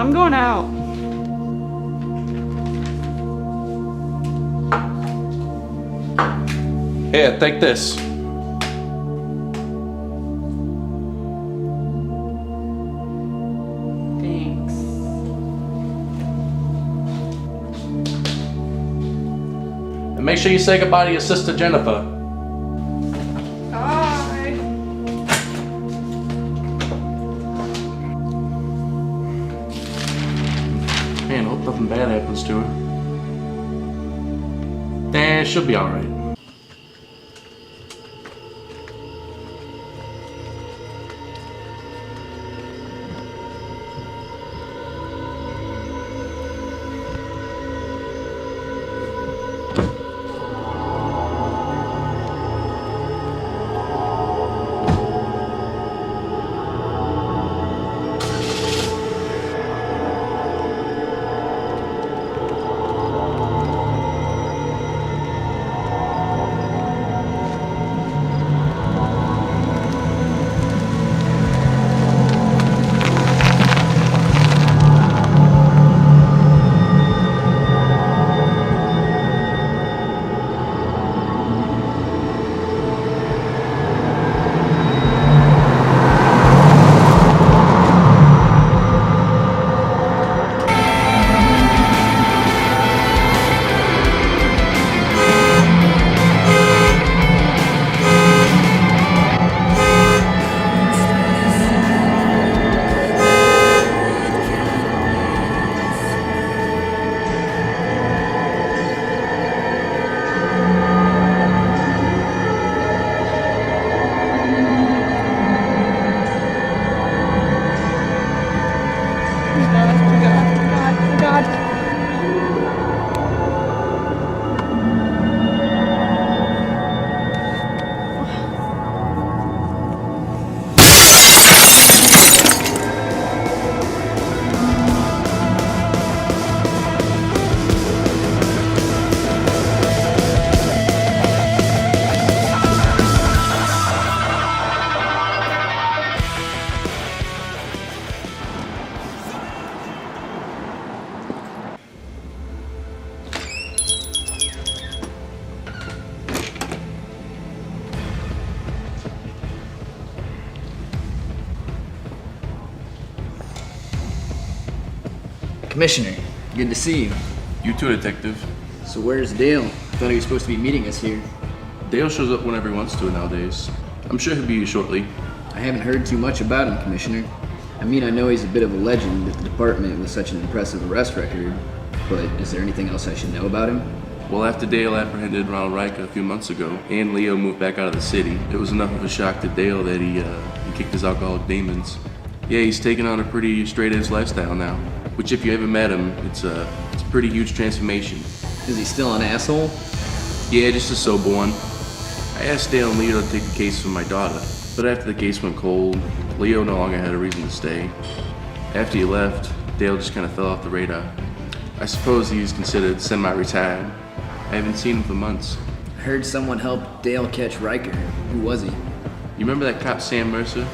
I'm going out. Here, take this. Thanks. And make sure you say goodbye to your sister Jennifer. Bye. Man, I hope nothing bad happens to her. Nah, she'll be alright. God. Commissioner, good to see you. You too, Detective. So where's Dale? I thought he was supposed to be meeting us here. Dale shows up whenever he wants to nowadays. I'm sure he'll be here shortly. I haven't heard too much about him, Commissioner. I mean, I know he's a bit of a legend at the department with such an impressive arrest record, but is there anything else I should know about him? Well, after Dale apprehended Ronald Riker a few months ago, and Leo moved back out of the city, it was enough of a shock to Dale that he kicked his alcoholic demons. Yeah, he's taken on a pretty straight-edge lifestyle now, which if you ever met him, it's a pretty huge transformation. Is he still an asshole? Yeah, just a sober one. I asked Dale and Leo to take the case from my daughter, but after the case went cold, Leo no longer had a reason to stay. After he left, Dale just kind of fell off the radar. I suppose he's considered semi-retired. I haven't seen him for months. I heard someone helped Dale catch Riker. Who was he? You remember that cop Sam Mercer?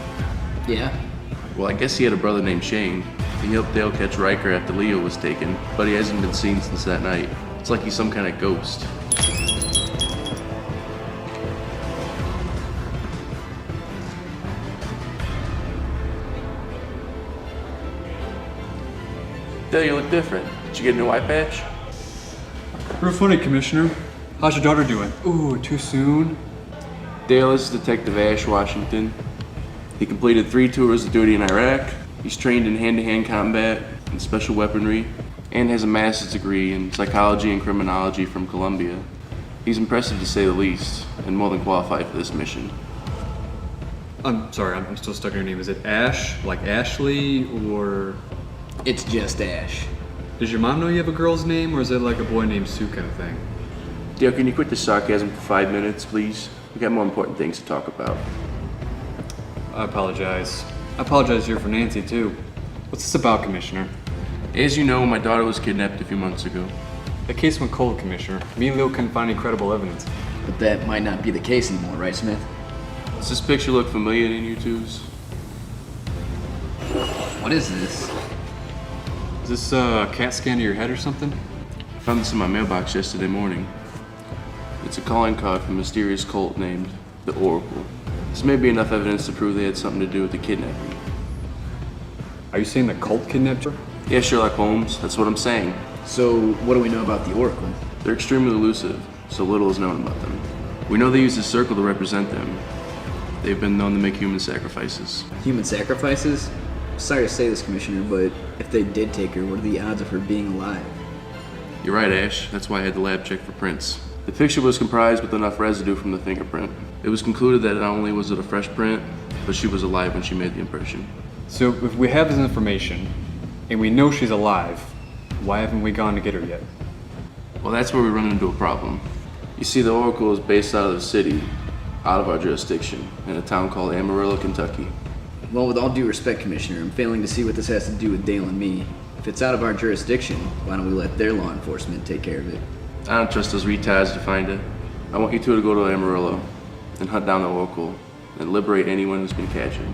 Yeah? Well, I guess he had a brother named Shane. He helped Dale catch Riker after Leo was taken, but he hasn't been seen since that night. It's like he's some kind of ghost. Dale, you look different. Did you get a new eye patch? Real funny, Commissioner. How's your daughter doing? Ooh, too soon? Dale is Detective Ash Washington. He completed 3 tours of duty in Iraq. He's trained in hand-to-hand combat and special weaponry, and has a master's degree in psychology and criminology from Columbia. He's impressive to say the least, and more than qualified for this mission. I'm sorry, I'm still stuck on your name. Is it Ash? Like Ashley, or... It's just Ash. Does your mom know you have a girl's name, or is it like a boy named Sue kind of thing? Dale, can you quit the sarcasm for 5 minutes, please? We got more important things to talk about. I apologize. I apologize here for Nancy, too. What's this about, Commissioner? As you know, my daughter was kidnapped a few months ago. The case went cold, Commissioner. Me and Leo couldn't find any credible evidence. But that might not be the case anymore, right, Smith? Does this picture look familiar to you twos? What is this? this a CAT scan of your head or something? I found this in my mailbox yesterday morning. It's a calling card from a mysterious cult named the Oracle. This may be enough evidence to prove they had something to do with the kidnapping. Are you saying the cult kidnapped her? Yeah, Sherlock Holmes, that's what I'm saying. So, what do we know about the Oracle? They're extremely elusive, so little is known about them. We know they use a circle to represent them. They've been known to make human sacrifices. Human sacrifices? Sorry to say this, Commissioner, but if they did take her, what are the odds of her being alive? You're right, Ash. That's why I had the lab check for prints. The picture was comprised with enough residue from the fingerprint. It was concluded that not only was it a fresh print, but she was alive when she made the impression. So if we have this information, and we know she's alive, why haven't we gone to get her yet? Well, that's where we run into a problem. You see, the Oracle is based out of the city, out of our jurisdiction, in a town called Amarillo, Kentucky. Well, with all due respect, Commissioner, I'm failing to see what this has to do with Dale and me. If it's out of our jurisdiction, why don't we let their law enforcement take care of it? I don't trust those retards to find it. I want you two to go to Amarillo and hunt down the Oracle and liberate anyone who's been captured.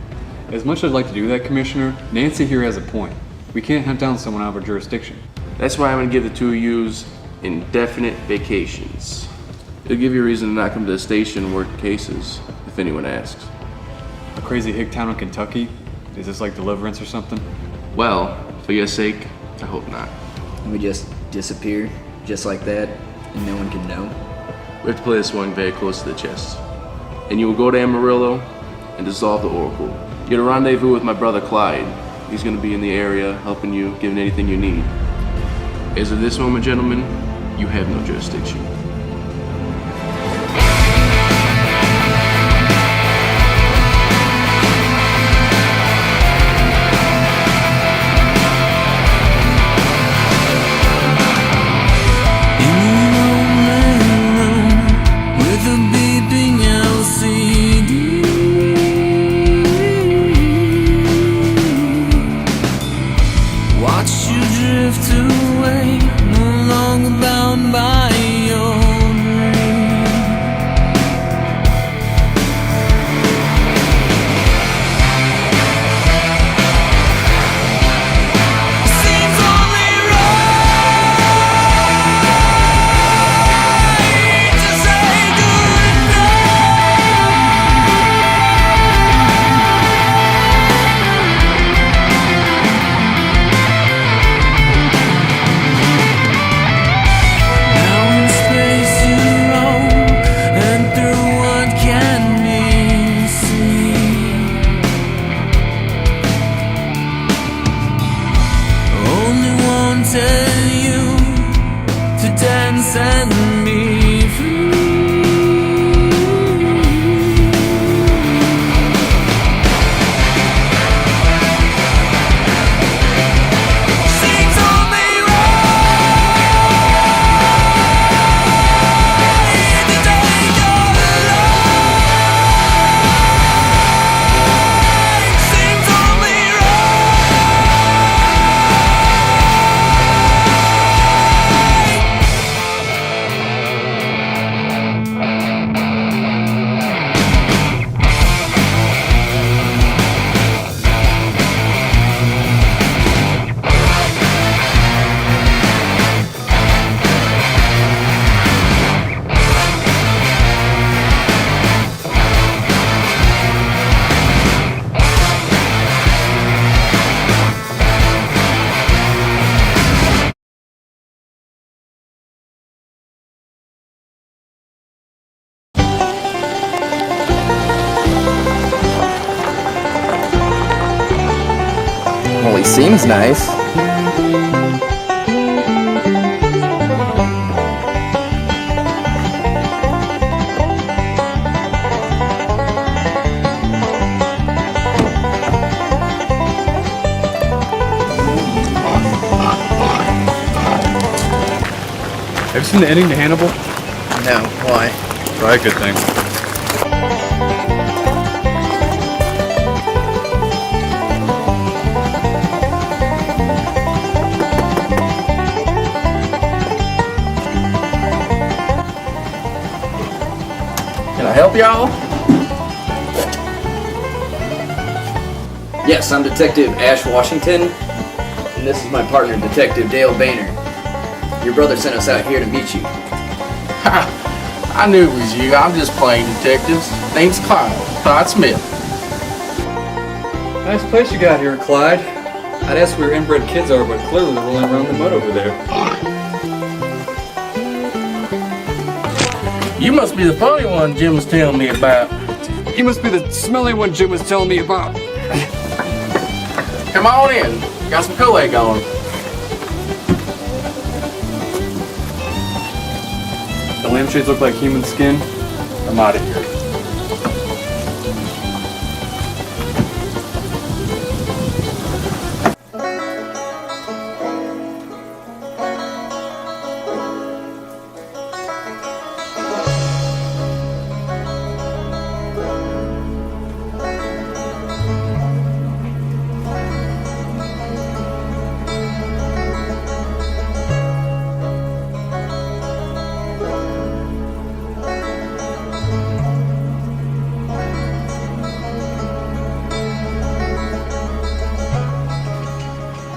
As much as I'd like to do that, Commissioner, Nancy here has a point. We can't hunt down someone out of our jurisdiction. That's why I'm gonna give the two of yous indefinite vacations. It'll give you a reason to not come to the station and work cases, if anyone asks. A crazy hick town in Kentucky? Is this like Deliverance or something? Well, for your sake, I hope not. And we just disappear, just like that, and no one can know? We have to play this one very close to the chest. And you will go to Amarillo and dissolve the Oracle. You're to rendezvous with my brother Clyde. He's gonna be in the area helping you, giving anything you need. As of this moment, gentlemen, you have no jurisdiction. Well, he seems nice. Have you seen the ending to Hannibal? No, why? Probably a good thing. Can I help y'all? Yes, I'm Detective Ash Washington. and this is my partner, Detective Dale Boehner. Your brother sent us out here to meet you. Ha! I knew it was you. I'm just playing detectives. Name's Clyde Smith. Nice place you got here, Clyde. I'd ask where your inbred kids are, but clearly they're rolling around in the mud over there. You must be the funny one Jim was telling me about. You must be the smelly one Jim was telling me about. Come on in. Got some Kool-Aid going. The lampshades look like human skin. I'm out of here.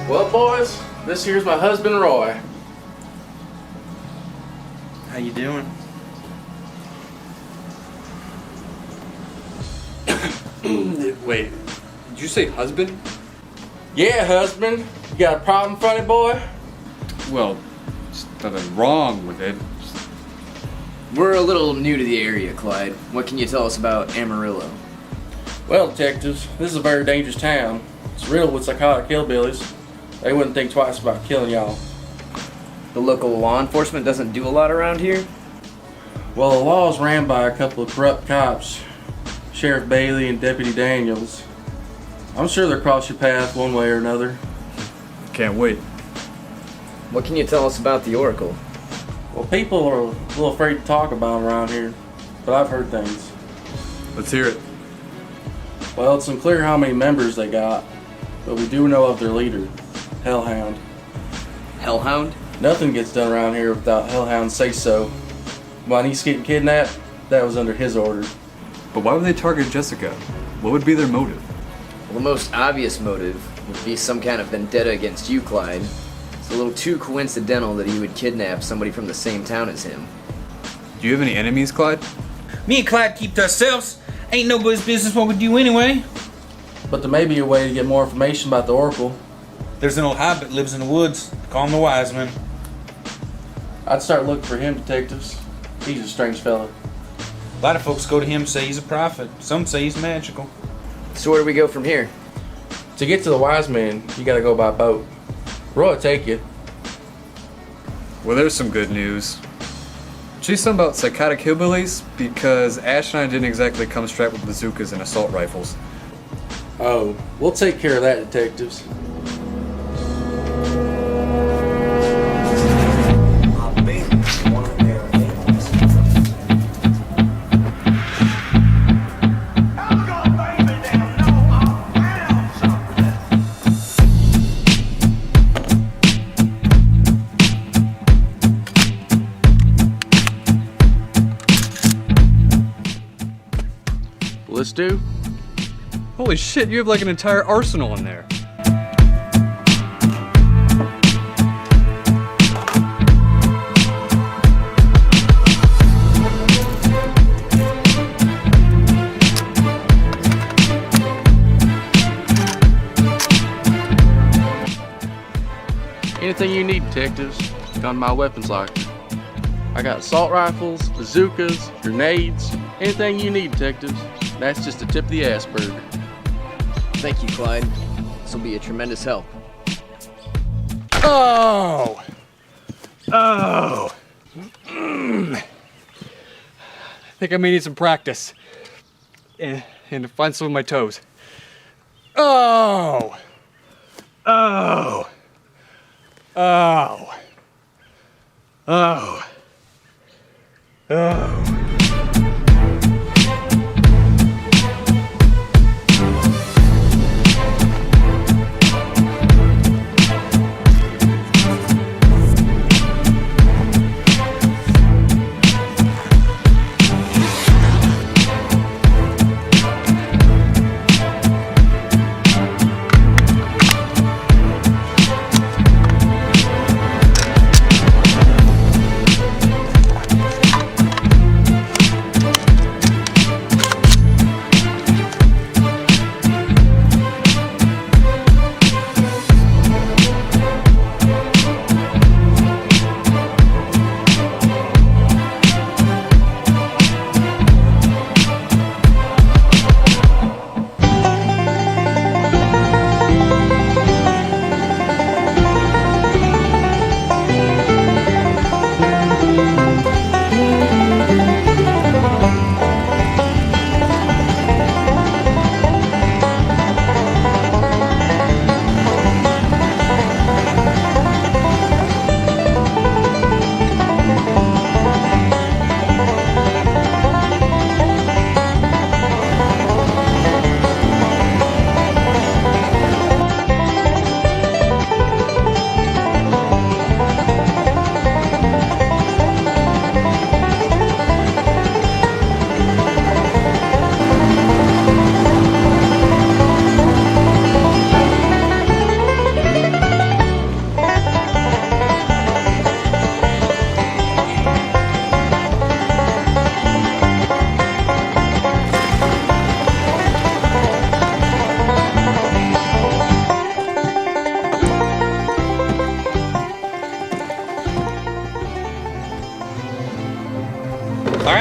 Well, boys, this here's my husband, Roy. How you doing? Wait, did you say husband? Yeah, husband. You got a problem, funny boy? Well, there's nothing wrong with it. We're a little new to the area, Clyde. What can you tell us about Amarillo? Well, detectives, this is a very dangerous town. It's riddled with psychotic hillbillies. They wouldn't think twice about killing y'all. The local law enforcement doesn't do a lot around here? Well, the law is ran by a couple of corrupt cops, Sheriff Bailey and Deputy Daniels. I'm sure they'll cross your path one way or another. Can't wait. What can you tell us about the Oracle? Well, people are a little afraid to talk about them around here, but I've heard things. Let's hear it. Well, it's unclear how many members they got, but we do know of their leader, Hellhound. Hellhound? Nothing gets done around here without Hellhound say so. When he's getting kidnapped, that was under his order. But why would they target Jessica? What would be their motive? Well, the most obvious motive would be some kind of vendetta against you, Clyde. It's a little too coincidental that he would kidnap somebody from the same town as him. Do you have any enemies, Clyde? Me and Clyde keep to ourselves. Ain't nobody's business what we do anyway. But there may be a way to get more information about the Oracle. There's an old hobbit lives in the woods. Call him the wise man. I'd start looking for him, detectives. He's a strange fella. A lot of folks go to him and say he's a prophet. Some say he's magical. So where do we go from here? To get to the wise man, you gotta go by boat. Roy will take you. Well, there's some good news. Did you say something about psychotic hillbillies? Because Ash and I didn't exactly come strapped with bazookas and assault rifles. Oh, we'll take care of that, detectives. Let's do. Holy shit, you have like an entire arsenal in there. Anything you need, detectives, got in my weapons locker. I got assault rifles, bazookas, grenades, anything you need, detectives. That's just the tip of the iceberg. Thank you, Clyde. This will be a tremendous help. Oh! Oh! I think I may need some practice. And to find some of my toes. Oh! Oh! Oh! Oh! Oh!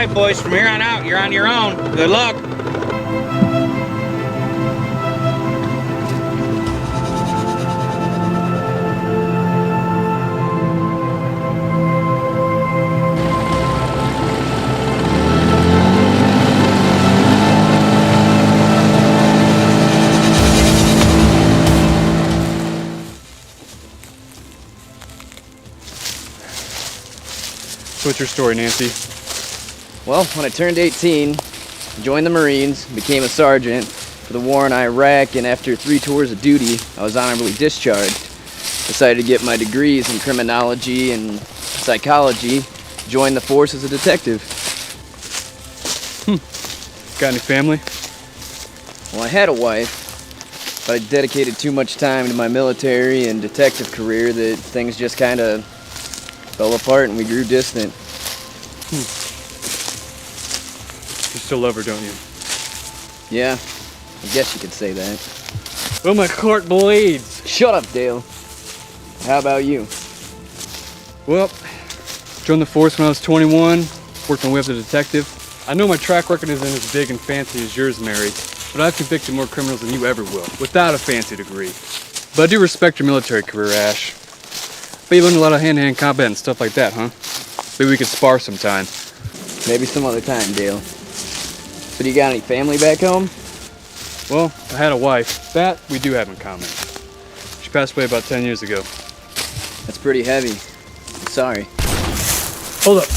right, boys, from here on out, you're on your own. Good luck. So what's your story, Nancy? Well, when I turned 18, joined the Marines, became a sergeant for the war in Iraq, and after 3 tours of duty, I was honorably discharged. Decided to get my degrees in criminology and psychology, joined the force as a detective. Got any family? Well, I had a wife, but I dedicated too much time to my military and detective career that things just kind of fell apart and we grew distant. You still love her, don't you? Yeah, I guess you could say that. Well, my heart bleeds. Shut up, Dale. How about you? Well, joined the force when I was 21, worked my way up to detective. I know my track record isn't as big and fancy as yours, Mary, but I've convicted more criminals than you ever will, without a fancy degree. But I do respect your military career, Ash. But you learned a lot of hand-to-hand combat and stuff like that, huh? Maybe we could spar sometime. Maybe some other time, Dale. But you got any family back home? Well, I had a wife. That we do have in common. She passed away about 10 years ago. That's pretty heavy. I'm sorry. Hold up.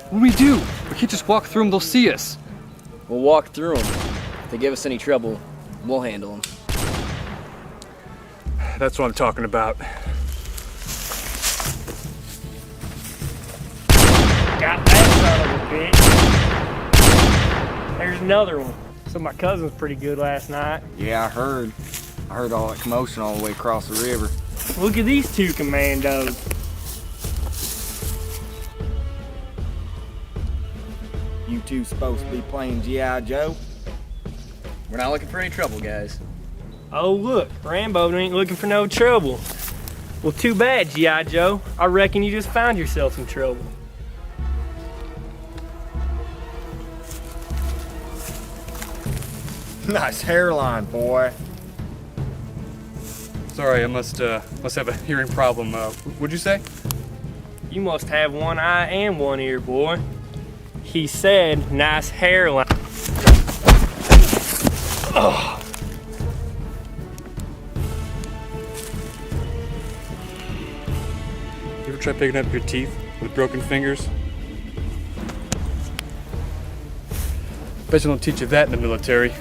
What do we do? We can't just walk through them, they'll see us. We'll walk through them. If they give us any trouble, we'll handle them. That's what I'm talking about. Got that son of a bitch. There's another one. So my cousin was pretty good last night. Yeah, I heard. I heard all that commotion all the way across the river. Look at these 2 commandos. You two supposed to be playing G.I. Joe? We're not looking for any trouble, guys. Oh look, Rambo ain't looking for no trouble. Well, too bad, G.I. Joe. I reckon you just found yourself some trouble. Nice hairline, boy. Sorry, I must have a hearing problem. What'd you say? You must have one eye and one ear, boy. He said, nice hairline. Oh. You ever try picking up your teeth with broken fingers? Bet you don't teach you that in the military.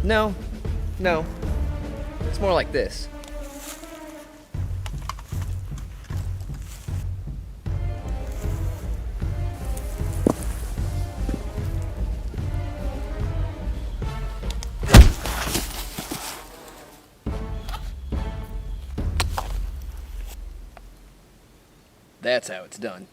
No. It's more like this. That's how it's done.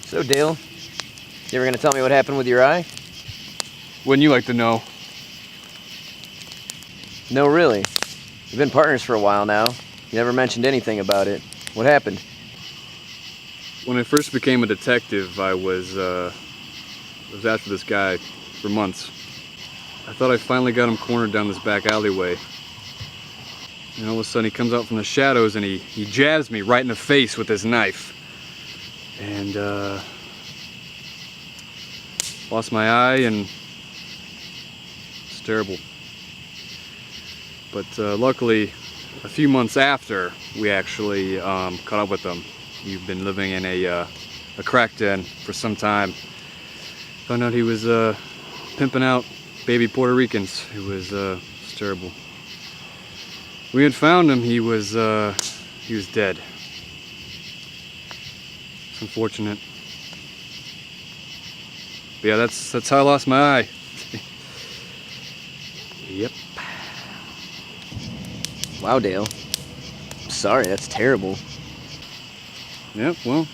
So, Dale, you ever gonna tell me what happened with your eye? Wouldn't you like to know? No, really. We've been partners for a while now. You never mentioned anything about it. What happened? When I first became a detective, I was after this guy for months. I thought I finally got him cornered down this back alleyway. And all of a sudden he comes out from the shadows and he jabs me right in the face with his knife. And lost my eye, and it's terrible. But luckily, a few months after, we actually caught up with him. He'd been living in a crack den for some time. Found out he was pimping out baby Puerto Ricans. It was terrible. We had found him. He was dead. It's unfortunate. But yeah, that's how I lost my eye. Yep. Wow, Dale. I'm sorry, that's terrible. Yep, well,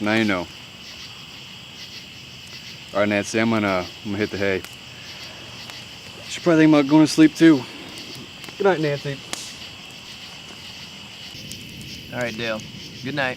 now you know. Alright, Nancy, I'm gonna hit the hay. Should probably think about going to sleep too. Good night, Nancy. All right, Dale. Good night.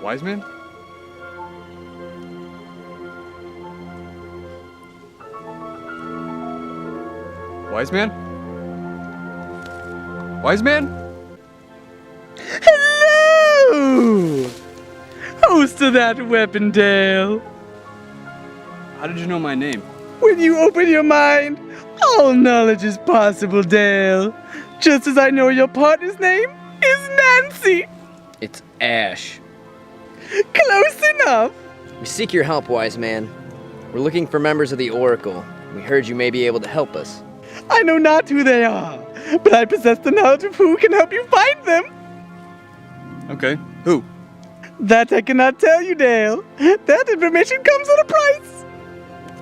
Wise man? Wise man? Wise man? Hello! Host of that weapon, Dale. How did you know my name? When you open your mind, all knowledge is possible, Dale. Just as I know your partner's name is Nancy. It's Ash. Close enough. We seek your help, wise man. We're looking for members of the Oracle. We heard you may be able to help us. I know not who they are, but I possess the knowledge of who can help you find them. Okay, who? That I cannot tell you, Dale. That information comes at a price.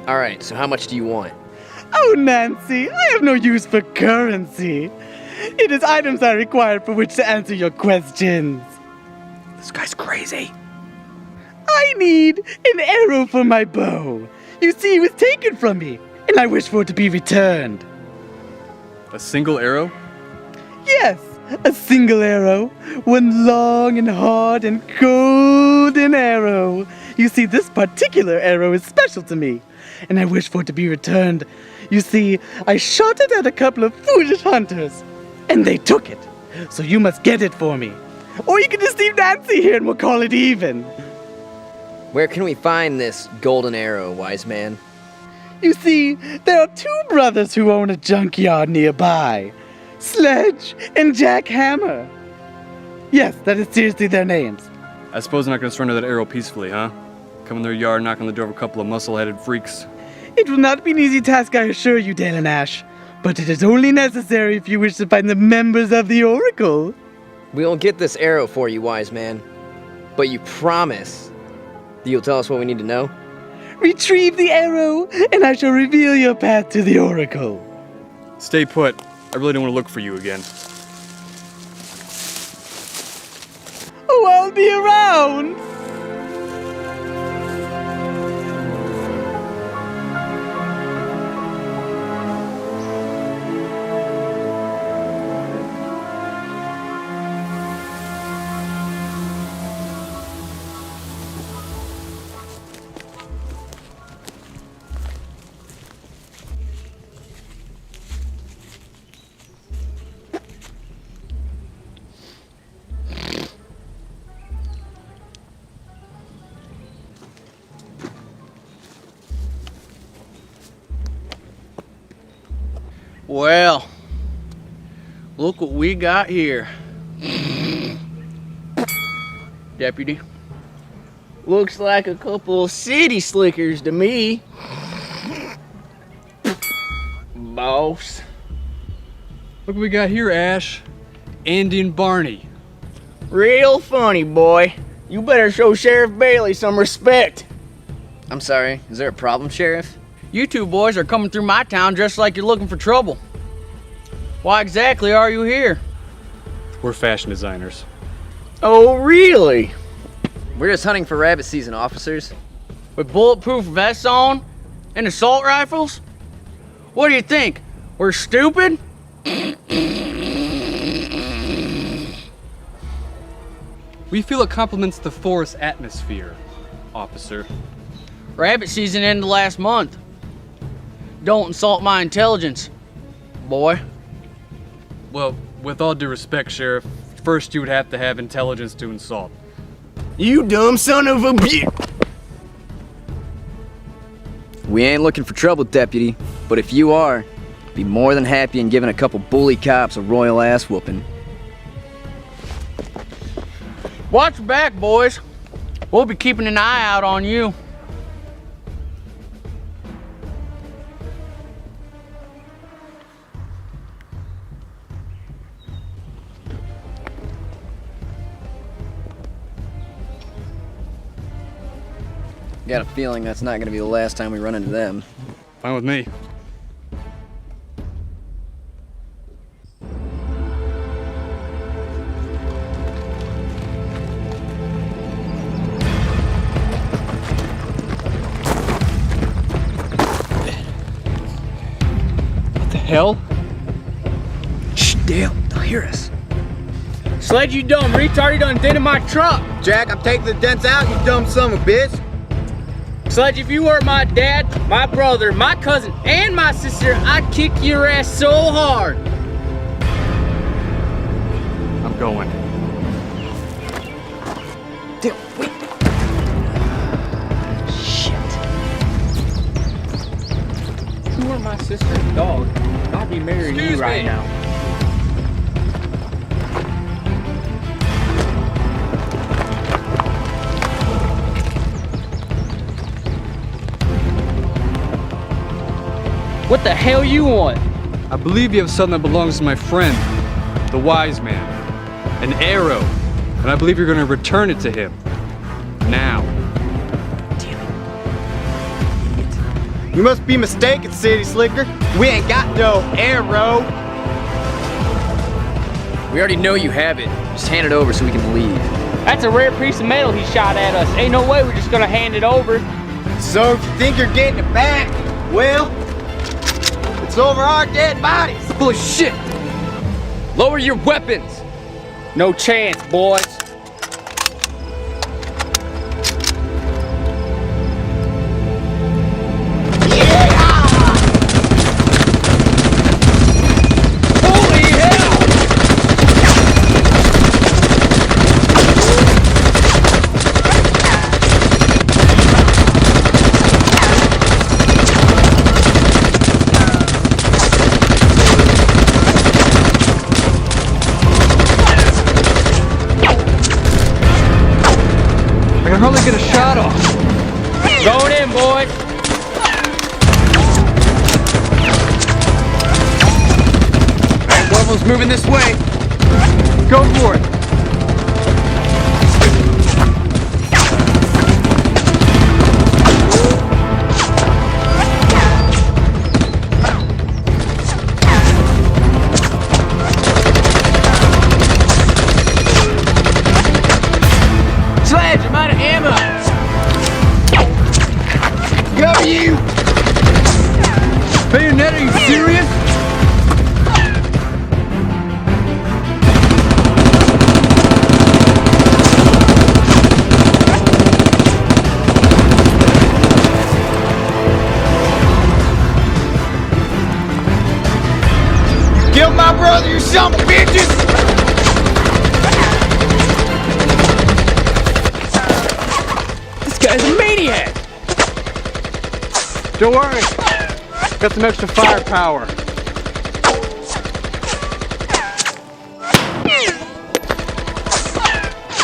All right, so how much do you want? Oh, Nancy, I have no use for currency. It is items I require for which to answer your questions. This guy's crazy. I need an arrow for my bow. You see, it was taken from me, and I wish for it to be returned. A single arrow? Yes, a single arrow. One long and hard and golden arrow. You see, this particular arrow is special to me, and I wish for it to be returned. You see, I shot it at a couple of foolish hunters, and they took it. So you must get it for me. Or you can just leave Nancy here and we'll call it even. Where can we find this golden arrow, wise man? You see, there are two brothers who own a junkyard nearby. Sledge and Jack Hammer. Yes, that is seriously their names. I suppose I'm not gonna surrender that arrow peacefully, huh? Come in their yard, knock on the door of a couple of muscle-headed freaks. It will not be an easy task, I assure you, Dale and Ash. But it is only necessary if you wish to find the members of the Oracle. We'll get this arrow for you, wise man. But you promise that you'll tell us what we need to know? Retrieve the arrow, and I shall reveal your path to the Oracle. Stay put. I really don't want to look for you again. Oh, I'll be around! Well, look what we got here. Deputy. Looks like a couple of city slickers to me. Boss. Look what we got here, Ash. Andy and Barney. Real funny, boy. You better show Sheriff Bailey some respect. I'm sorry, is there a problem, Sheriff? You two boys are coming through my town dressed like you're looking for trouble. Why exactly are you here? We're fashion designers. Oh, really? We're just hunting for rabbit season, officers. With bulletproof vests on and assault rifles? What do you think? We're stupid? We feel it complements the forest atmosphere, officer. Rabbit season ended last month. Don't insult my intelligence, boy. Well, with all due respect, Sheriff, first you would have to have intelligence to insult. You dumb son of a bitch! We ain't looking for trouble, Deputy, but if you are, be more than happy in giving a couple bully cops a royal ass whooping. Watch your back, boys. We'll be keeping an eye out on you. Got a feeling that's not gonna be the last time we run into them. Fine with me. What the hell? Shh, Dale, they'll hear us. Sled, you dumb retard, you done dented my truck. Jack, I'm taking the dents out, you dumb son of a bitch. Sledge, if you were my dad, my brother, my cousin, and my sister, I'd kick your ass so hard. I'm going. Dale, wait. Shit. If you were my sister's dog, I'd be marrying you right now. What the hell you want? I believe you have something that belongs to my friend, the wise man. An arrow. And I believe you're going to return it to him. Now. You must be mistaken, City Slicker. We ain't got no arrow. We already know you have it. Just hand it over so we can leave. That's a rare piece of metal he shot at us. Ain't no way we're just gonna hand it over. So if you think you're getting it back, well, it's over our dead bodies. Bullshit! Lower your weapons! No chance, boys. I can hardly get a shot off. Going in, boys. Alright, one of them's moving this way. Go for it. Sledge, I'm out of ammo. Go you! Bayonet, are you serious? Kill my brother, you son of a bitches! This guy's a maniac! Don't worry. Got some extra firepower.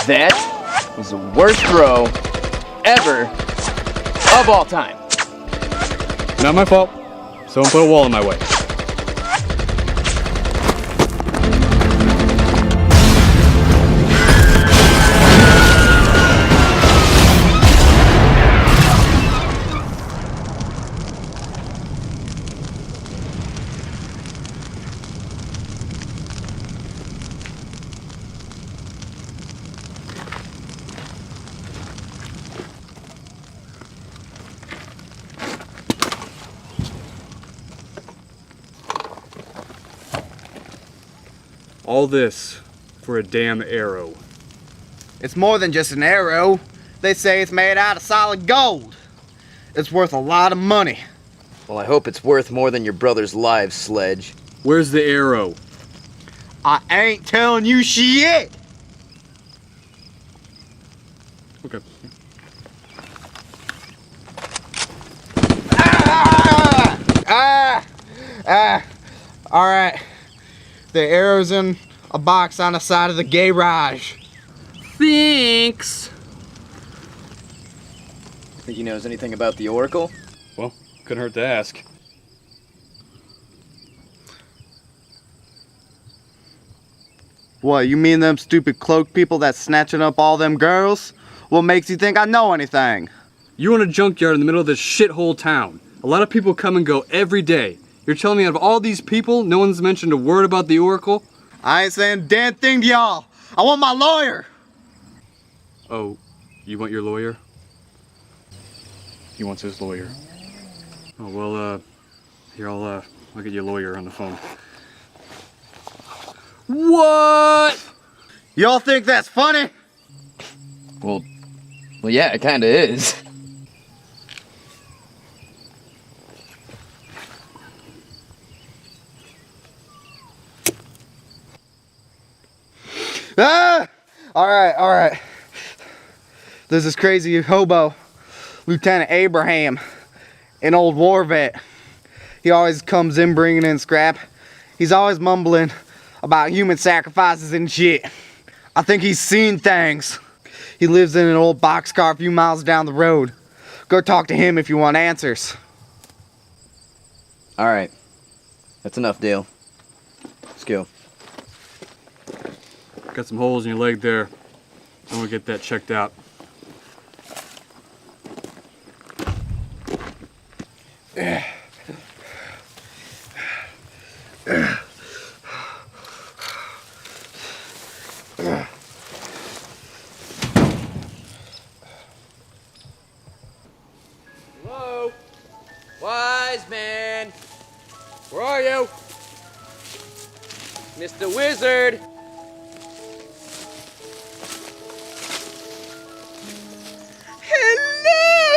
That was the worst throw ever of all time. Not my fault. Someone put a wall in my way. All this for a damn arrow. It's more than just an arrow. They say it's made out of solid gold. It's worth a lot of money. Well, I hope it's worth more than your brother's lives, Sledge. Where's the arrow? I ain't telling you shit. Okay. All right. The arrow's in a box on the side of the garage. Thanks. Think he knows anything about the Oracle? Well, couldn't hurt to ask. What, you mean them stupid cloak people that's snatching up all them girls? What makes you think I know anything? You're in a junkyard in the middle of this shithole town. A lot of people come and go every day. You're telling me out of all these people, no one's mentioned a word about the Oracle? I ain't saying a damn thing to y'all. I want my lawyer. Oh, you want your lawyer? He wants his lawyer. Oh, well, here, I'll get your lawyer on the phone. What? Y'all think that's funny? Well, yeah, it kinda is. Ah! All right. There's this crazy hobo, Lieutenant Abraham, an old war vet. He always comes in bringing in scrap. He's always mumbling about human sacrifices and shit. I think he's seen things. He lives in an old boxcar a few miles down the road. Go talk to him if you want answers. All right. That's enough, Dale. Let's go. Got some holes in your leg there. I'm gonna get that checked out. Hello? Wise man. Where are you? Mr. Wizard.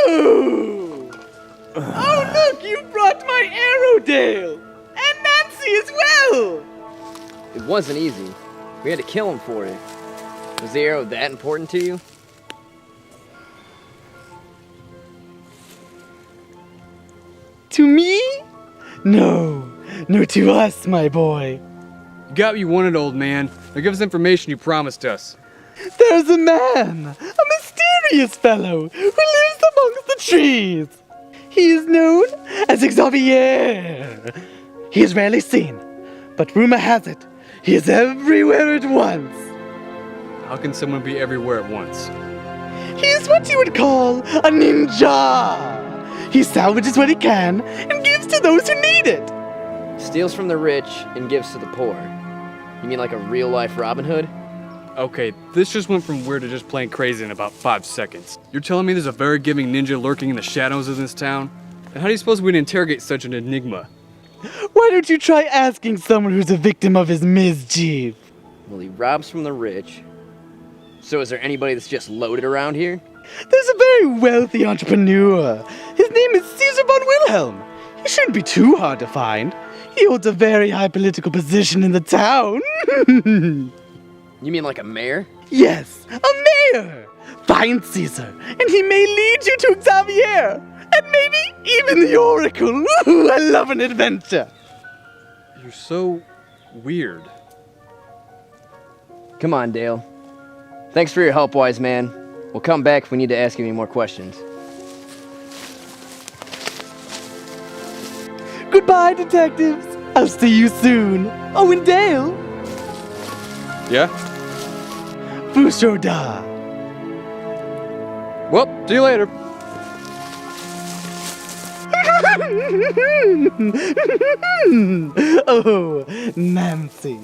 Hello! Oh, look, you brought my arrow, Dale! And Nancy as well! It wasn't easy. We had to kill him for it. Was the arrow that important to you? To me? No, to us, my boy. You got what you wanted, old man. Now give us information you promised us. There's a man, a mysterious fellow, who lives amongst the trees. He is known as Xavier. He is rarely seen, but rumor has it, he is everywhere at once. How can someone be everywhere at once? He is what you would call a ninja. He salvages what he can and gives to those who need it. Steals from the rich and gives to the poor. You mean like a real-life Robin Hood? Okay, this just went from weird to just plain crazy in about 5 seconds. You're telling me there's a very giving ninja lurking in the shadows of this town? And how do you suppose we'd interrogate such an enigma? Why don't you try asking someone who's a victim of his mischief? Well, he robs from the rich. So is there anybody that's just loaded around here? There's a very wealthy entrepreneur. His name is Caesar von Wilhelm. He shouldn't be too hard to find. He holds a very high political position in the town. You mean like a mayor? Yes, a mayor. Find Caesar, and he may lead you to Xavier, and maybe even the Oracle. Ooh, I love an adventure. You're so weird. Come on, Dale. Thanks for your help, wise man. We'll come back if we need to ask you any more questions. Goodbye, detectives. I'll see you soon. Oh, and Dale. Yeah? Fushoda. Well, see you later. Oh, Nancy.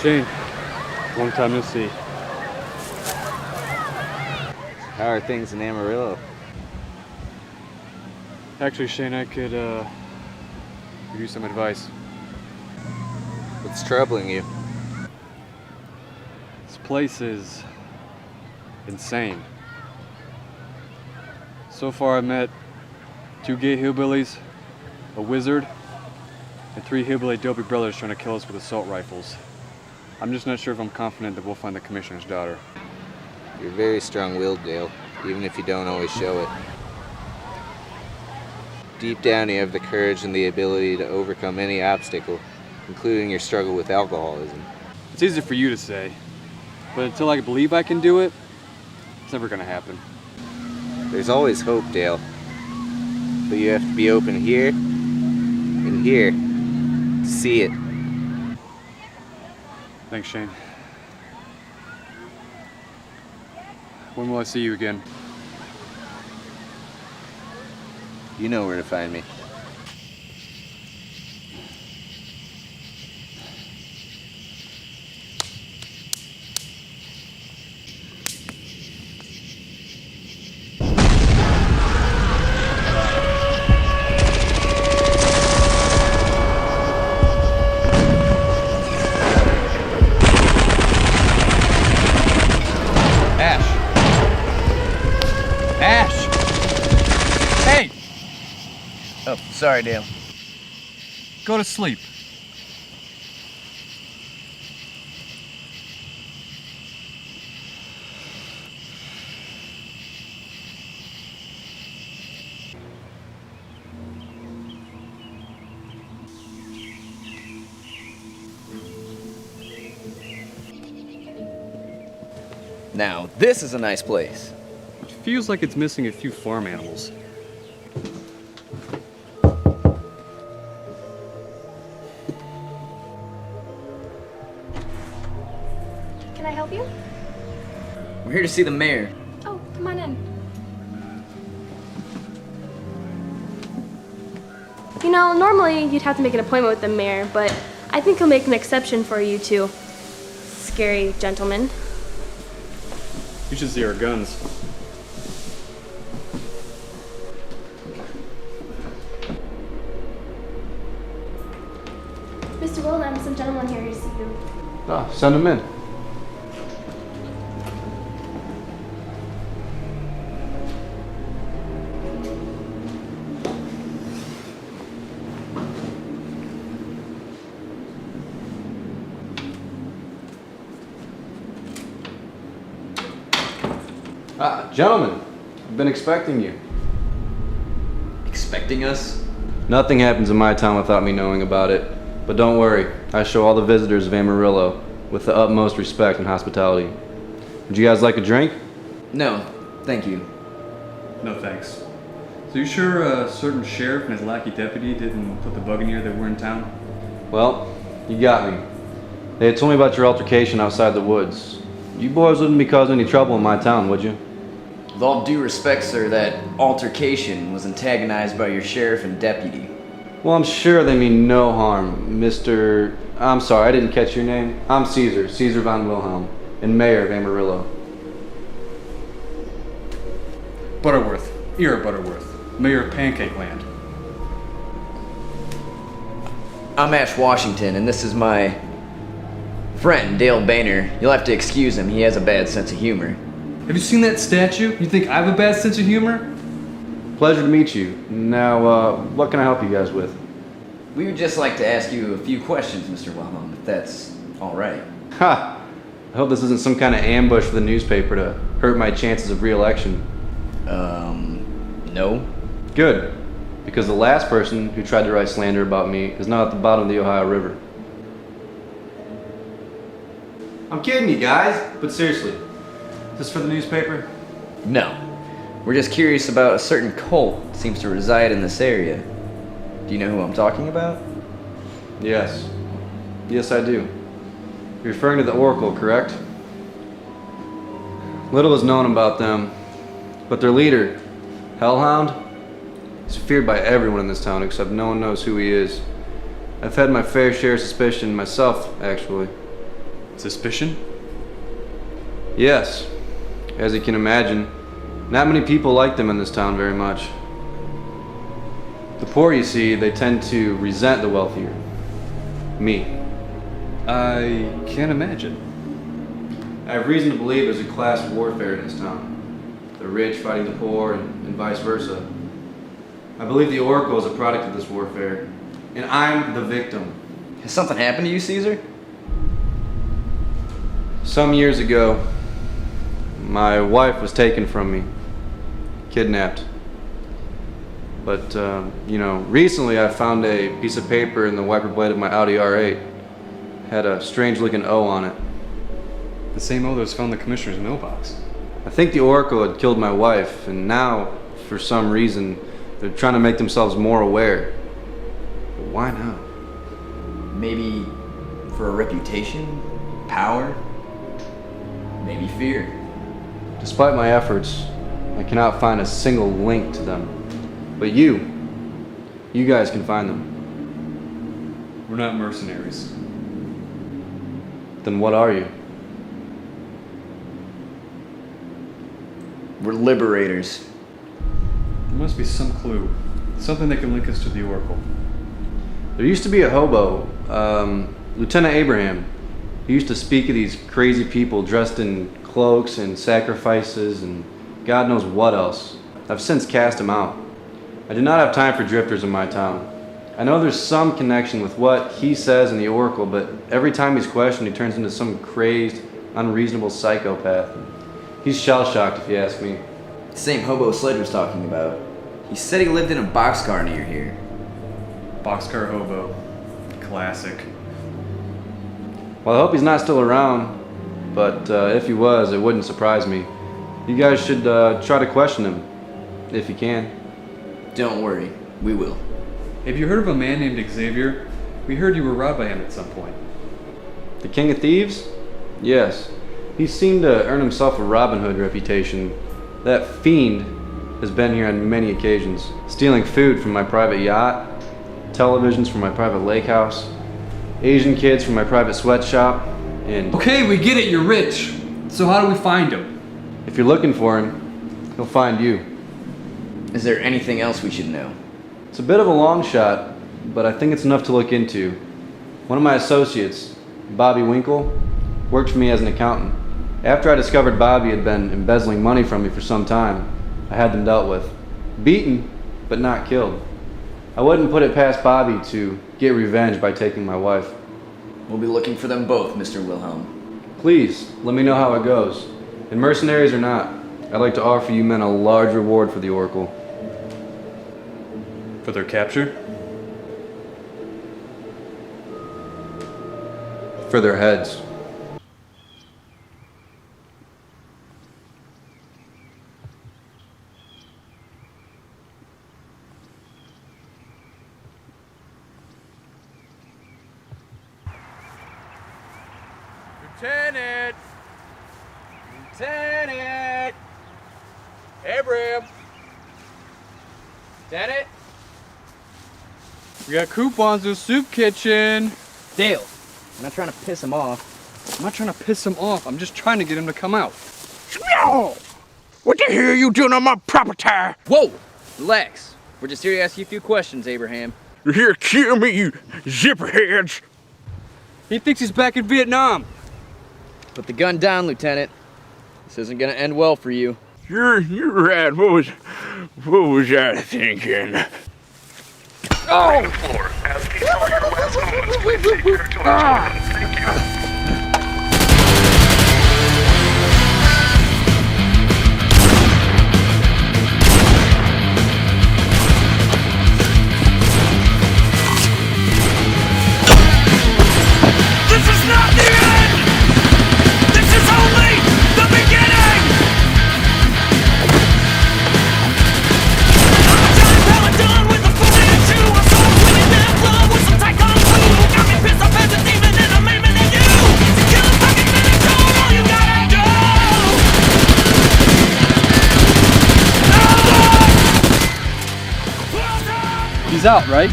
Shane, long time no see. How are things in Amarillo? Actually, Shane, I could give you some advice. What's troubling you? This place is insane. So far I've met 2 gay hillbillies, a wizard, and 3 hillbilly dopey brothers trying to kill us with assault rifles. I'm just not sure if I'm confident that we'll find the commissioner's daughter. You're very strong-willed, Dale, even if you don't always show it. Deep down, you have the courage and the ability to overcome any obstacle, including your struggle with alcoholism. It's easy for you to say, but until I believe I can do it, it's never gonna happen. There's always hope, Dale. But you have to be open here and here to see it. Thanks, Shane. When will I see you again? You know where to find me. Oh, sorry, Dale. Go to sleep. Now, this is a nice place. It feels like it's missing a few farm animals. Can I help you? We're here to see the mayor. Oh, come on in. You know, normally you'd have to make an appointment with the mayor, but I think he'll make an exception for you two. Scary gentleman. You should see our guns. Mr. Wilhelm, some gentlemen here to see you. Ah, send them in. Ah, gentlemen, I've been expecting you. Expecting us? Nothing happens in my town without me knowing about it. But don't worry, I show all the visitors of Amarillo with the utmost respect and hospitality. Would you guys like a drink? No, thank you. No thanks. So you sure a certain sheriff and his lackey deputy didn't put the bug in you that we're in town? Well, you got me. They had told me about your altercation outside the woods. You boys wouldn't be causing any trouble in my town, would you? With all due respect, sir, that altercation was antagonized by your sheriff and deputy. Well, I'm sure they mean no harm, Mr. I'm sorry, I didn't catch your name. I'm Caesar von Wilhelm, and mayor of Amarillo. Butterworth, Ira Butterworth, mayor of Pancake Land. I'm Ash Washington, and this is my friend, Dale Boehner. You'll have to excuse him, he has a bad sense of humor. Have you seen that statue? You think I have a bad sense of humor? Pleasure to meet you. Now, what can I help you guys with? We would just like to ask you a few questions, Mr. Wilhelm, if that's all right. Ha! I hope this isn't some kind of ambush for the newspaper to hurt my chances of re-election. No. Good. Because the last person who tried to write slander about me is now at the bottom of the Ohio River. I'm kidding you guys, but seriously, is this for the newspaper? No. We're just curious about a certain cult that seems to reside in this area. Do you know who I'm talking about? Yes. Yes, I do. You're referring to the Oracle, correct? Little is known about them, but their leader, Hellhound, is feared by everyone in this town except no one knows who he is. I've had my fair share of suspicion myself, actually. Suspicion? Yes. As you can imagine, not many people like them in this town very much. The poor, you see, they tend to resent the wealthier. Me. I can't imagine. I have reason to believe there's a class warfare in this town. The rich fighting the poor and vice versa. I believe the Oracle is a product of this warfare, and I'm the victim. Has something happened to you, Caesar? Some years ago, my wife was taken from me, kidnapped. But, recently I found a piece of paper in the wiper blade of my Audi R8. Had a strange looking O on it. The same O that was found in the commissioner's mailbox. I think the Oracle had killed my wife, and now, for some reason, they're trying to make themselves more aware. But why now? Maybe for a reputation? Power? Maybe fear. Despite my efforts, I cannot find a single link to them. But you guys can find them. We're not mercenaries. Then what are you? We're liberators. There must be some clue. Something that can link us to the Oracle. There used to be a hobo, Lieutenant Abraham. He used to speak of these crazy people dressed in cloaks and sacrifices and God knows what else. I've since cast him out. I do not have time for drifters in my town. I know there's some connection with what he says in the Oracle, but every time he's questioned, he turns into some crazed, unreasonable psychopath. He's shell-shocked, if you ask me. The same hobo Sledge was talking about. He said he lived in a boxcar near here. Boxcar hobo. Classic. Well, I hope he's not still around, but if he was, it wouldn't surprise me. You guys should try to question him, if you can. Don't worry, we will. Have you heard of a man named Xavier? We heard you were robbed by him at some point. The King of Thieves? Yes. He seemed to earn himself a Robin Hood reputation. That fiend has been here on many occasions, stealing food from my private yacht, televisions from my private lake house, Asian kids from my private sweatshop, and... Okay, we get it, you're rich. So how do we find him? If you're looking for him, he'll find you. Is there anything else we should know? It's a bit of a long shot, but I think it's enough to look into. One of my associates, Bobby Winkle, worked for me as an accountant. After I discovered Bobby had been embezzling money from me for some time, I had them dealt with. Beaten, but not killed. I wouldn't put it past Bobby to get revenge by taking my wife. We'll be looking for them both, Mr. Wilhelm. Please, let me know how it goes. And mercenaries or not, I'd like to offer you men a large reward for the Oracle. For their capture? for their heads. Lieutenant! Lieutenant! Abraham! Lieutenant? We got coupons in the soup kitchen. Dale, I'm not trying to piss him off. I'm not trying to piss him off. I'm just trying to get him to come out. What the hell are you doing on my property? Whoa! Relax. We're just here to ask you a few questions, Abraham. You're here to kill me, you zipperheads. He thinks he's back in Vietnam. Put the gun down, Lieutenant. This isn't gonna end well for you. You're right. What was I thinking? Oh! This is not the end! This is only the beginning! I'm a giant paladin with a full Manchu. I'm so really damn love with some tight kung fu. Got me pissed off as a demon and I'm aiming at you. To kill a fucking finish all you gotta do. He's out, right?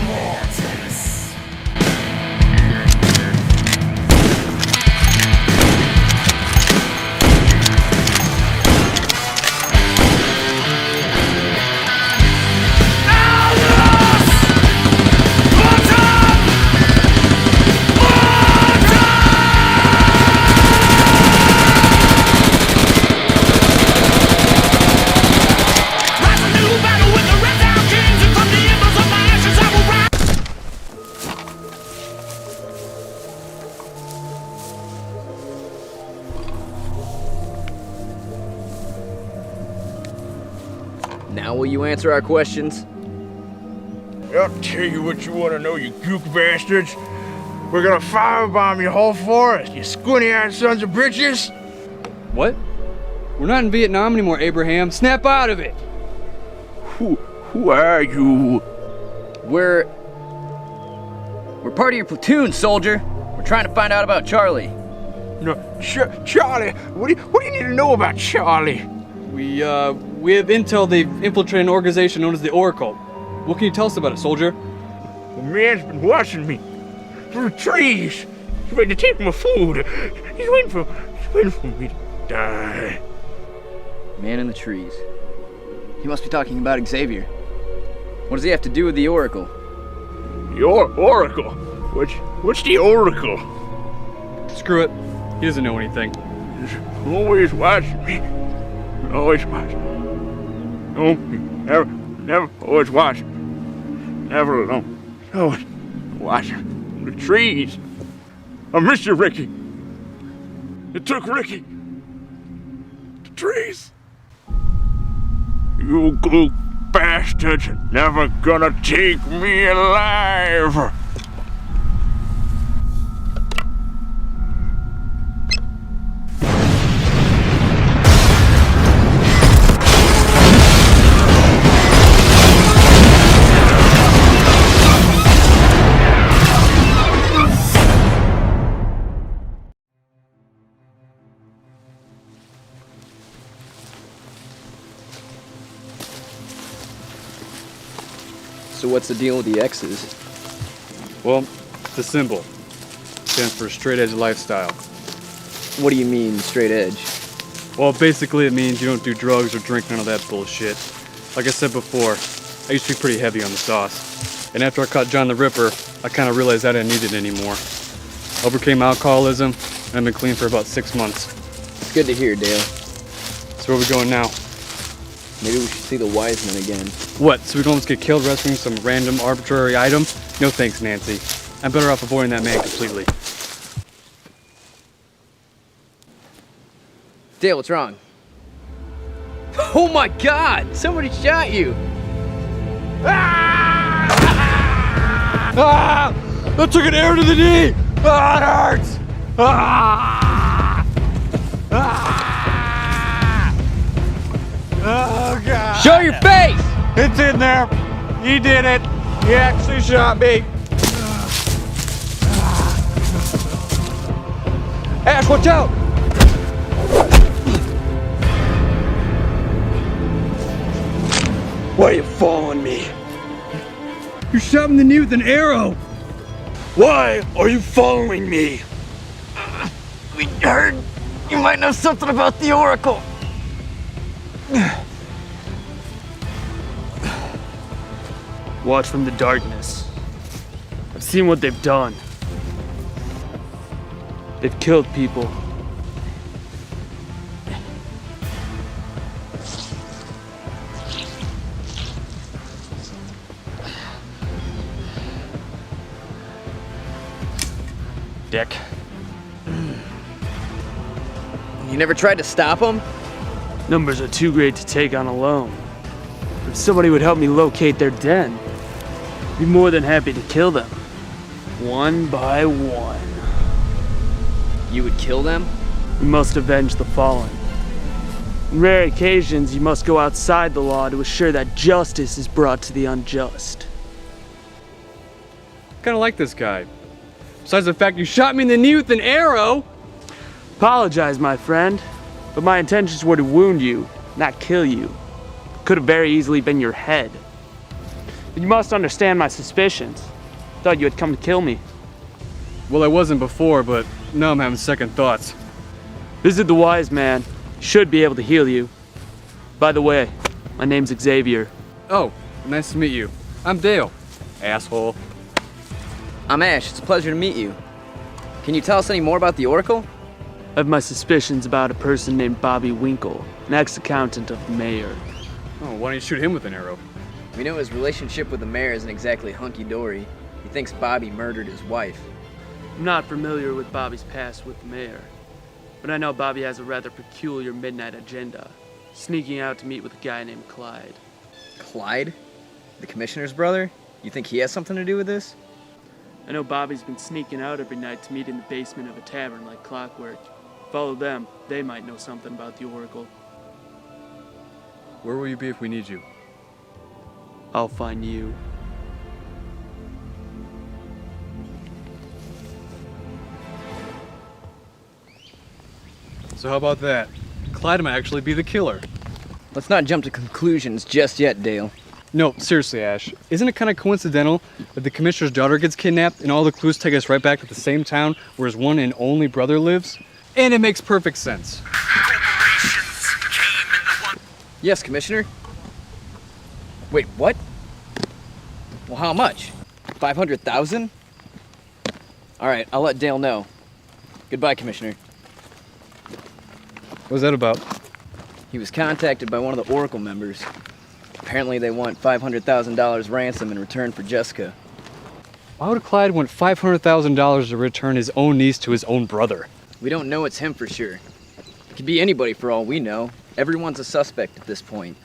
Now will you answer our questions? I'll tell you what you want to know, you gook bastards. We're gonna firebomb your whole forest, you squinty-eyed sons of bitches. What? We're not in Vietnam anymore, Abraham. Snap out of it! Who are you? We're part of your platoon, soldier. We're trying to find out about Charlie. No, Charlie. What do you need to know about Charlie? We have intel they've infiltrated an organization known as the Oracle. What can you tell us about it, soldier? The man's been watching me through the trees. He's ready to take my food. He's waiting for me to die. Man in the trees. He must be talking about Xavier. What does he have to do with the Oracle? The Oracle? What's the Oracle? Screw it. He doesn't know anything. He's always watching me. Always watching. No, never always watching. Never alone. Always watching. The trees. I miss you, Ricky. It took Ricky. The trees. You gook bastards are never gonna take me alive. So what's the deal with the X's? Well, the symbol stands for straight edge lifestyle. What do you mean, straight edge? Well, basically it means you don't do drugs or drink none of that bullshit. Like I said before, I used to be pretty heavy on the sauce. And after I caught John the Ripper, I kind of realized I didn't need it anymore. Overcame alcoholism, and I've been clean for about 6 months. It's good to hear, Dale. So where are we going now? Maybe we should see the wise men again. What, so we don't just get killed rescuing some random arbitrary item? No thanks, Nancy. I'm better off avoiding that man completely. Dale, what's wrong? Oh my God! Somebody shot you! Ah! That took an arrow to the knee! Ah, it hurts! Ah! Ah! Oh, God. Show your face! It's in there. He did it. He actually shot me. Ash, watch out! Why are you following me? You shot him in the knee with an arrow! Why are you following me? We heard you might know something about the Oracle. Watch from the darkness. I've seen what they've done. They've killed people. Dick. You never tried to stop them? Numbers are too great to take on alone. If somebody would help me locate their den, I'd be more than happy to kill them. One by one. You would kill them? We must avenge the fallen. On rare occasions, you must go outside the law to assure that justice is brought to the unjust. Kinda like this guy. Besides the fact you shot me in the knee with an arrow! Apologize, my friend, but my intentions were to wound you, not kill you. Could have very easily been your head. But you must understand my suspicions. Thought you had come to kill me. Well, I wasn't before, but now I'm having second thoughts. Visit the wise man. He should be able to heal you. By the way, my name's Xavier. Oh, nice to meet you. I'm Dale. Asshole. I'm Ash. It's a pleasure to meet you. Can you tell us any more about the Oracle? I have my suspicions about a person named Bobby Winkle, an ex-accountant of the mayor. Oh, why don't you shoot him with an arrow? We know his relationship with the mayor isn't exactly hunky-dory. He thinks Bobby murdered his wife. I'm not familiar with Bobby's past with the mayor, but I know Bobby has a rather peculiar midnight agenda, sneaking out to meet with a guy named Clyde. Clyde? The commissioner's brother? You think he has something to do with this? I know Bobby's been sneaking out every night to meet in the basement of a tavern like clockwork. Follow them, they might know something about the Oracle. Where will you be if we need you? I'll find you. So how about that? Clyde might actually be the killer. Let's not jump to conclusions just yet, Dale. No, seriously, Ash. Isn't it kind of coincidental that the commissioner's daughter gets kidnapped and all the clues take us right back to the same town where his one and only brother lives? And it makes perfect sense. Yes, Commissioner. Wait, what? Well, how much? 500,000? All right, I'll let Dale know. Goodbye, Commissioner. What was that about? He was contacted by one of the Oracle members. Apparently they want $500,000 ransom in return for Jessica. Why would Clyde want $500,000 to return his own niece to his own brother? We don't know it's him for sure. It could be anybody for all we know. Everyone's a suspect at this point.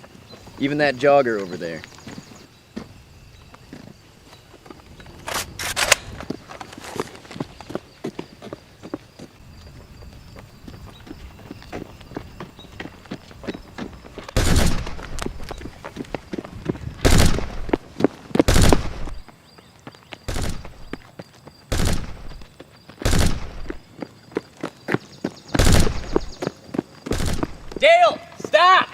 Even that jogger over there. Dale, stop!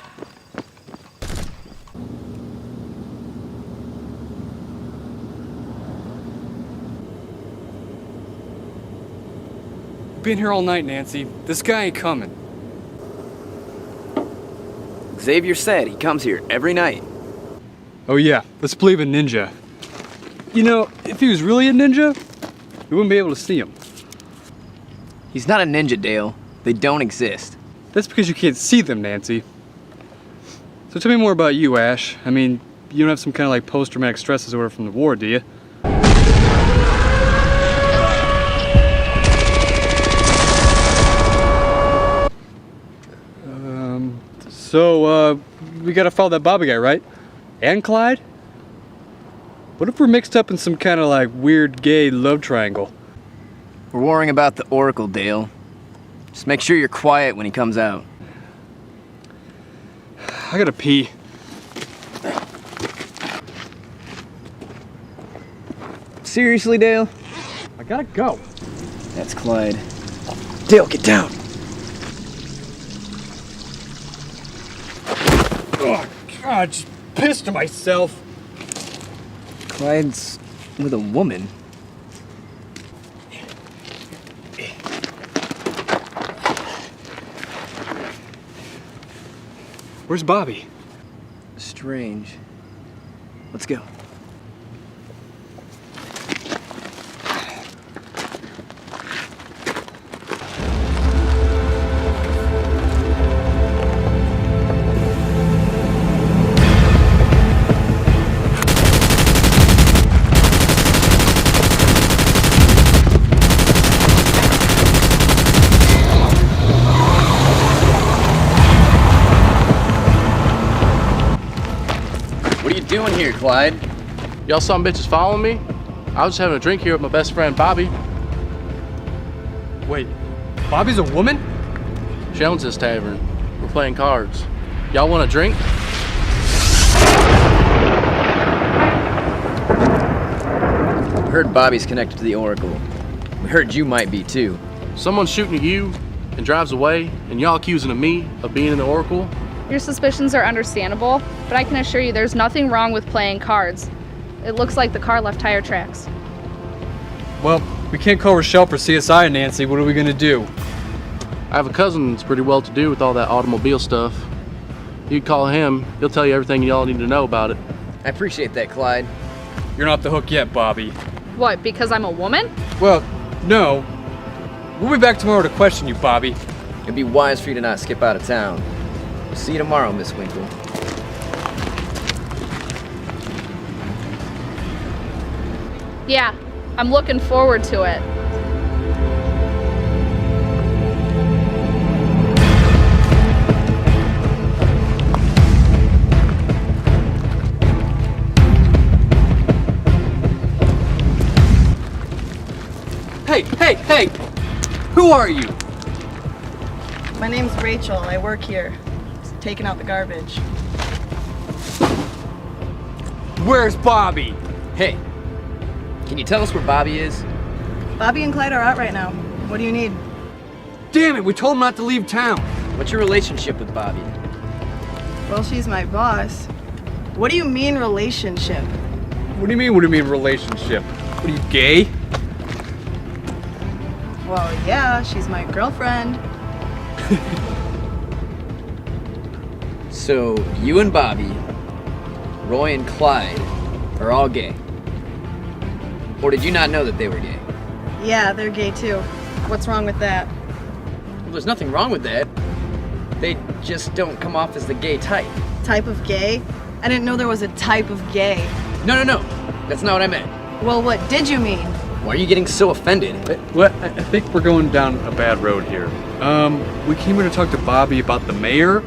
Been here all night, Nancy. This guy ain't coming. Xavier said he comes here every night. Oh yeah, let's believe a ninja. You know, if he was really a ninja, we wouldn't be able to see him. He's not a ninja, Dale. They don't exist. That's because you can't see them, Nancy. So tell me more about you, Ash. I mean, you don't have some kind of like post-traumatic stress disorder from the war, do you? So, we gotta follow that Bobby guy, right? And Clyde? What if we're mixed up in some kind of like weird gay love triangle? We're worrying about the Oracle, Dale. Just make sure you're quiet when he comes out. I gotta pee. Seriously, Dale? I gotta go. That's Clyde. Dale, get down! Oh, God, just pissed to myself. Clyde's with a woman. Where's Bobby? Strange. Let's go. What are you doing here, Clyde? Y'all some bitches following me? I was just having a drink here with my best friend Bobby. Wait, Bobby's a woman? She owns this tavern. We're playing cards. Y'all want a drink? We heard Bobby's connected to the Oracle. We heard you might be too. Someone's shooting at you and drives away, and y'all accusing of me of being in the Oracle? Your suspicions are understandable, but I can assure you there's nothing wrong with playing cards. It looks like the car left tire tracks. Well, we can't call Rochelle for CSI, Nancy. What are we gonna do? I have a cousin that's pretty well to do with all that automobile stuff. You can call him, he'll tell you everything y'all need to know about it. I appreciate that, Clyde. You're not off the hook yet, Bobby. What, because I'm a woman? Well, no. We'll be back tomorrow to question you, Bobby. It'd be wise for you to not skip out of town. We'll see you tomorrow, Miss Winkle. Yeah, I'm looking forward to it. Hey! Who are you? My name's Rachel. I work here. Just taking out the garbage. Where's Bobby? Hey, can you tell us where Bobby is? Bobby and Clyde are out right now. What do you need? Damn it, we told him not to leave town. What's your relationship with Bobby? Well, she's my boss. What do you mean relationship? What do you mean relationship? What are you, gay? Well, yeah, she's my girlfriend. So, you and Bobby, Roy and Clyde, are all gay. Or did you not know that they were gay? Yeah, they're gay too. What's wrong with that? Well, there's nothing wrong with that. They just don't come off as the gay type. Type of gay? I didn't know there was a type of gay. No. That's not what I meant. Well, what did you mean? Why are you getting so offended? What? I think we're going down a bad road here. We came here to talk to Bobby about the mayor.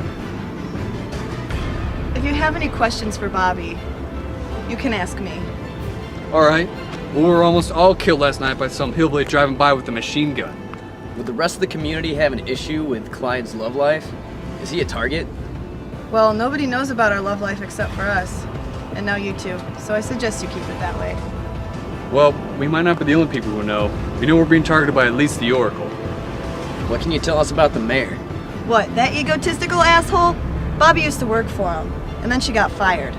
If you have any questions for Bobby, you can ask me. Alright. Well, we were almost all killed last night by some hillbilly driving by with a machine gun. Would the rest of the community have an issue with Clyde's love life? Is he a target? Well, nobody knows about our love life except for us. And now you two. So I suggest you keep it that way. Well, we might not be the only people who know. We know we're being targeted by at least the Oracle. What can you tell us about the mayor? What, that egotistical asshole? Bobby used to work for him, and then she got fired.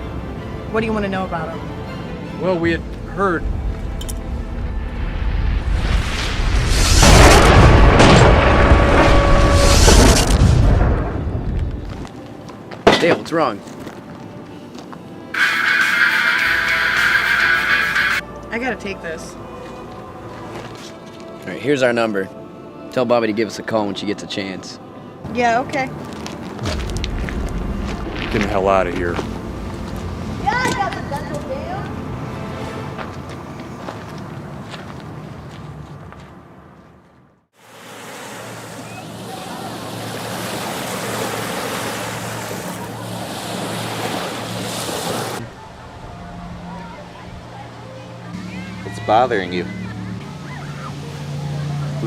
What do you want to know about him? Well, we had heard. Dale, what's wrong? I gotta take this. Alright, here's our number. Tell Bobby to give us a call when she gets a chance. Yeah, okay. Get the hell out of here. Yeah, I got the dental Dale. What's bothering you?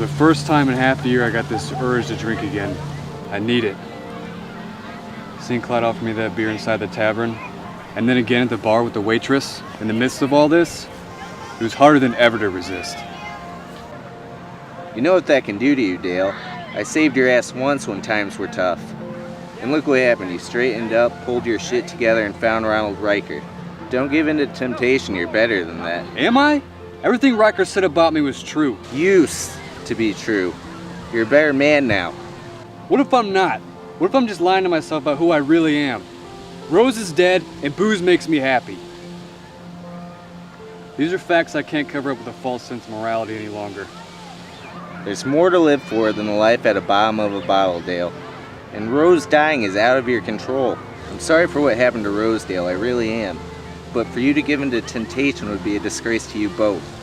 For the first time in half a year, I got this urge to drink again. I need it. Seeing Clyde offer me that beer inside the tavern, and then again at the bar with the waitress, in the midst of all this, it was harder than ever to resist. You know what that can do to you, Dale. I saved your ass once when times were tough. And look what happened. You straightened up, pulled your shit together, and found Ronald Riker. Don't give in to temptation. You're better than that. Am I? Everything Riker said about me was true. Used to be true. You're a better man now. What if I'm not? What if I'm just lying to myself about who I really am? Rose is dead, and booze makes me happy. These are facts I can't cover up with a false sense of morality any longer. There's more to live for than a life at the bottom of a bottle, Dale. And Rose dying is out of your control. I'm sorry for what happened to Rosedale, I really am. But for you to give in to temptation would be a disgrace to you both.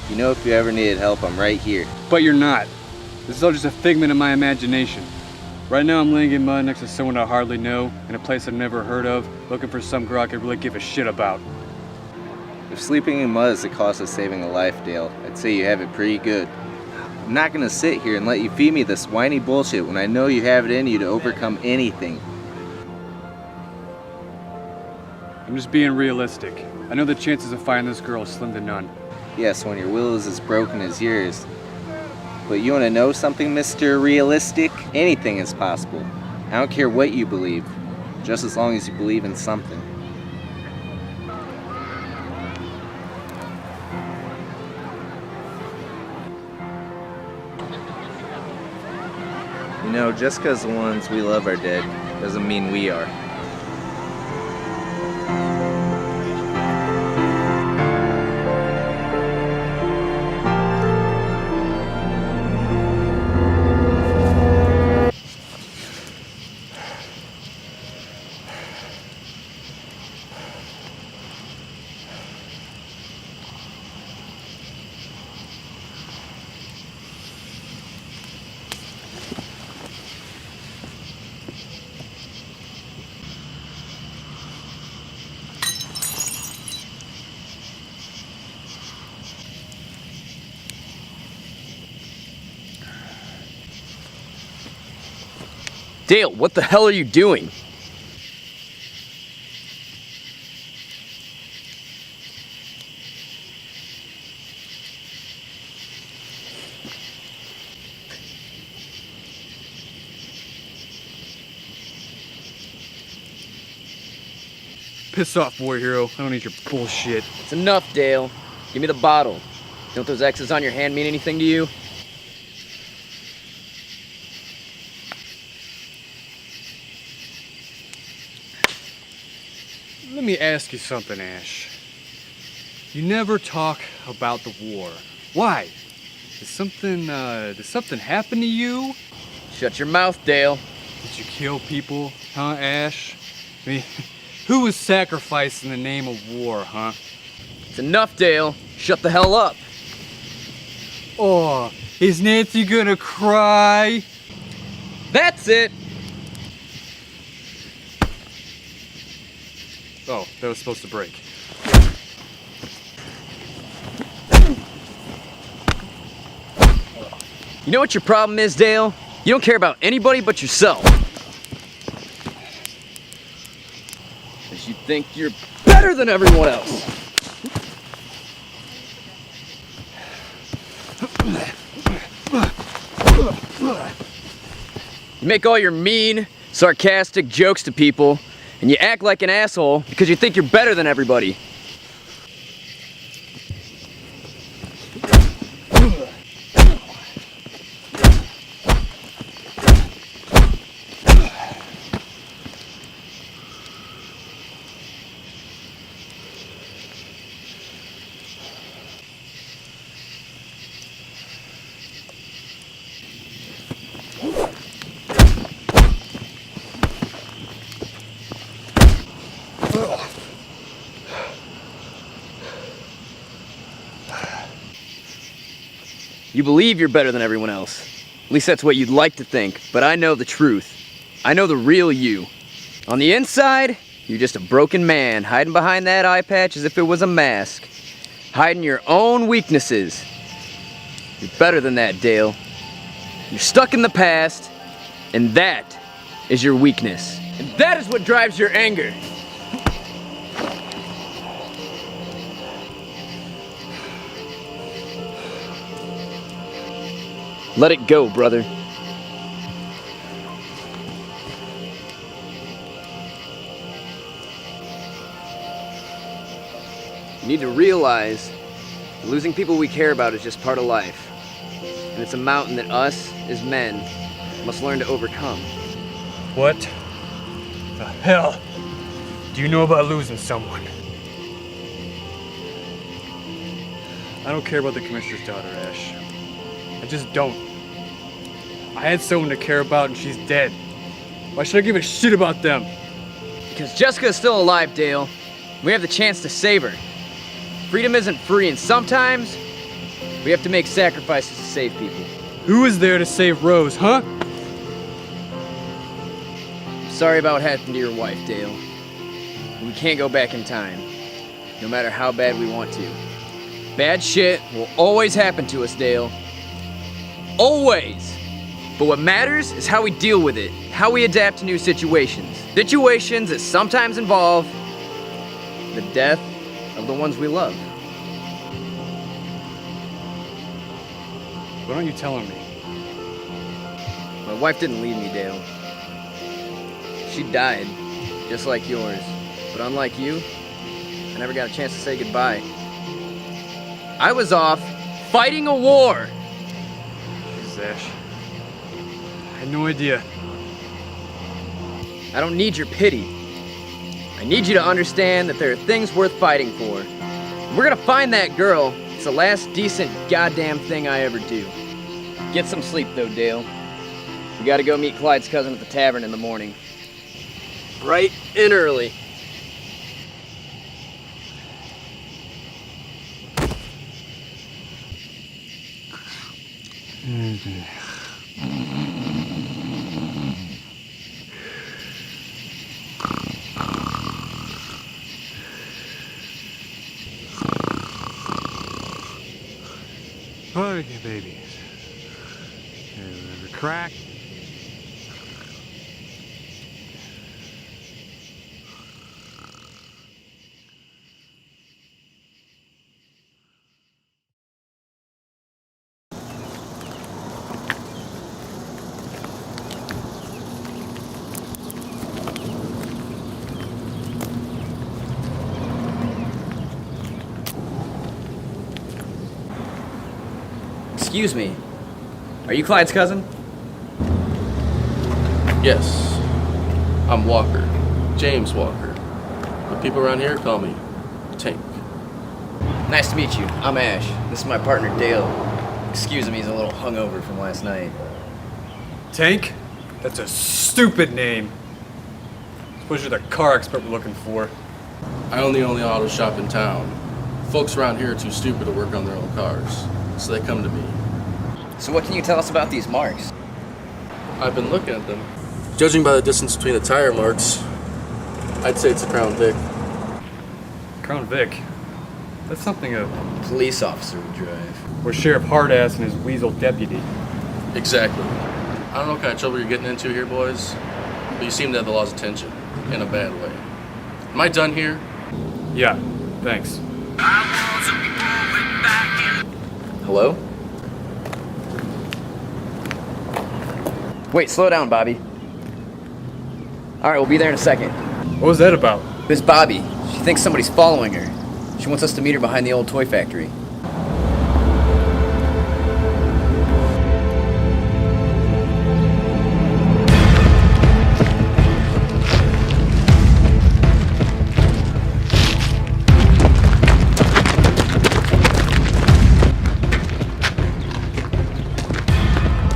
You know, if you ever needed help, I'm right here. But you're not. This is all just a figment of my imagination. Right now I'm laying in mud next to someone I hardly know, in a place I've never heard of, looking for some girl I could really give a shit about. If sleeping in mud is the cost of saving a life, Dale, I'd say you have it pretty good. I'm not gonna sit here and let you feed me this whiny bullshit when I know you have it in you to overcome anything. I'm just being realistic. I know the chances of finding this girl is slim to none. Yes, when your will is as broken as yours. But you wanna know something, Mr. Realistic? Anything is possible. I don't care what you believe, just as long as you believe in something. You know, just because the ones we love are dead, doesn't mean we are. Dale, what the hell are you doing? Piss off, war hero. I don't need your bullshit. It's enough, Dale. Give me the bottle. Don't those X's on your hand mean anything to you? Let me ask you something, Ash. You never talk about the war. Why? Did something happen to you? Shut your mouth, Dale. Did you kill people, huh, Ash? I mean, who was sacrificed in the name of war, huh? It's enough, Dale. Shut the hell up. Oh, is Nancy gonna cry? That's it. Oh, that was supposed to break. You know what your problem is, Dale? You don't care about anybody but yourself. Because you think you're better than everyone else. You make all your mean, sarcastic jokes to people, and you act like an asshole because you think you're better than everybody. You believe you're better than everyone else. At least that's what you'd like to think, but I know the truth. I know the real you. On the inside, you're just a broken man hiding behind that eye patch as if it was a mask. Hiding your own weaknesses. You're better than that, Dale. You're stuck in the past, and that is your weakness. And that is what drives your anger. Let it go, brother. You need to realize losing people we care about is just part of life. And it's a mountain that us, as men, must learn to overcome. What the hell do you know about losing someone? I don't care about the commissioner's daughter, Ash. I just don't. I had someone to care about and she's dead. Why should I give a shit about them? Because Jessica's still alive, Dale. We have the chance to save her. Freedom isn't free, and sometimes we have to make sacrifices to save people. Who is there to save Rose, huh? Sorry about what happened to your wife, Dale. We can't go back in time, no matter how bad we want to. Bad shit will always happen to us, Dale. Always! But what matters is how we deal with it, how we adapt to new situations. Situations that sometimes involve the death of the ones we love. What aren't you telling me? My wife didn't leave me, Dale. She died, just like yours. But unlike you, I never got a chance to say goodbye. I was off fighting a war! Jesus, Ash. I had no idea. I don't need your pity. I need you to understand that there are things worth fighting for. We're gonna find that girl. It's the last decent goddamn thing I ever do. Get some sleep though, Dale. We gotta go meet Clyde's cousin at the tavern in the morning. Bright and early. Okay, babies. There's a crack. Excuse me. Are you Clyde's cousin? Yes, I'm Walker, James Walker. But people around here call me Tank. Nice to meet you. I'm Ash. This is my partner, Dale. Excuse me, he's a little hungover from last night. Tank? That's a stupid name. Suppose you're the car expert we're looking for. I own the only auto shop in town. Folks around here are too stupid to work on their own cars, so they come to me. So what can you tell us about these marks? I've been looking at them. Judging by the distance between the tire marks, I'd say it's a Crown Vic. Crown Vic? That's something a police officer would drive. Or Sheriff Hardass and his weasel deputy. Exactly. I don't know what kind of trouble you're getting into here, boys, but you seem to have the law's attention, in a bad way. Am I done here? Yeah, thanks. Hello? Wait, slow down, Bobby. Alright, we'll be there in a second. What was that about? Miss Bobby. She thinks somebody's following her. She wants us to meet her behind the old toy factory.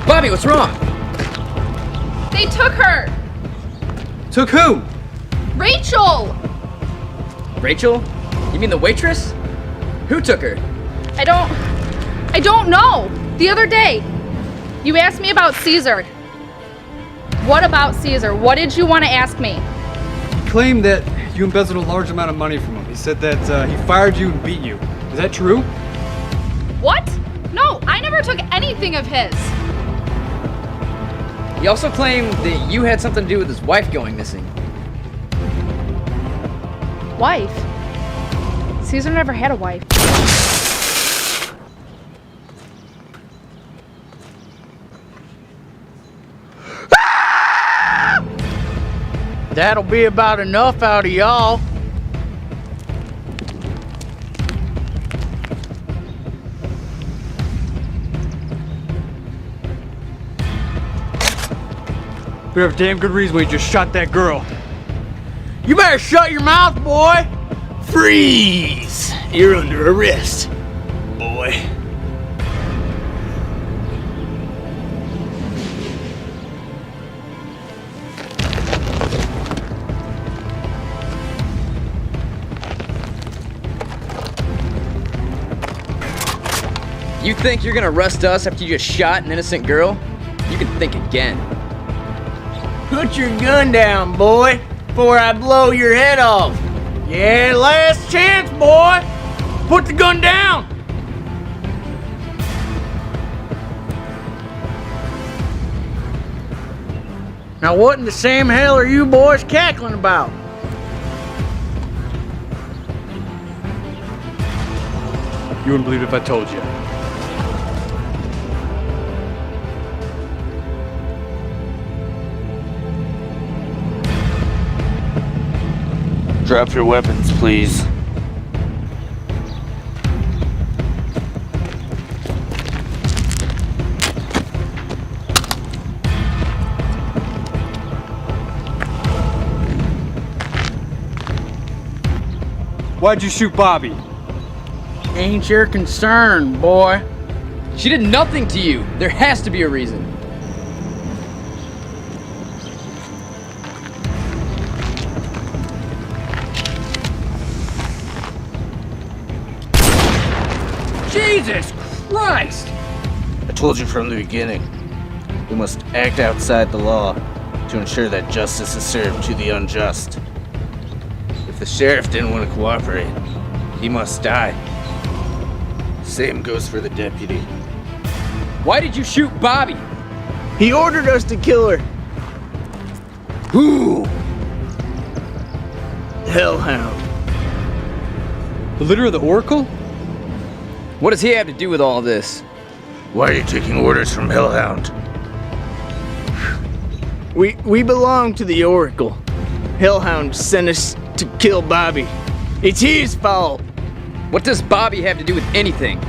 Bobby, what's wrong? They took her! Took who? Rachel! Rachel? You mean the waitress? Who took her? I don't know. The other day, you asked me about Caesar. What about Caesar? What did you want to ask me? He claimed that you embezzled a large amount of money from him. He said that he fired you and beat you. Is that true? What? No, I I never took anything of his. He also claimed that you had something to do with his wife going missing. Wife? Caesar never had a wife. That'll be about enough out of y'all. We have a damn good reason why you just shot that girl. You better shut your mouth, boy. Freeze! You're under arrest, boy. You think you're gonna arrest us after you just shot an innocent girl? You can think again. Put your gun down, boy, before I blow your head off. Yeah, last chance, boy. Put the gun down. Now what in the Sam hell are you boys cackling about? You wouldn't believe it if I told you. Drop your weapons, please. Why'd you shoot Bobby? Ain't your concern, boy. She did nothing to you. There has to be a reason. Jesus Christ! I told you from the beginning. We must act outside the law to ensure that justice is served to the unjust. If the sheriff didn't want to cooperate, he must die. Same goes for the deputy. Why did you shoot Bobby? He ordered us to kill her. Who? Hellhound. The leader of the Oracle? What does he have to do with all this? Why are you taking orders from Hellhound? We belong to the Oracle. Hellhound sent us to kill Bobby. It's his fault. What does Bobby have to do with anything?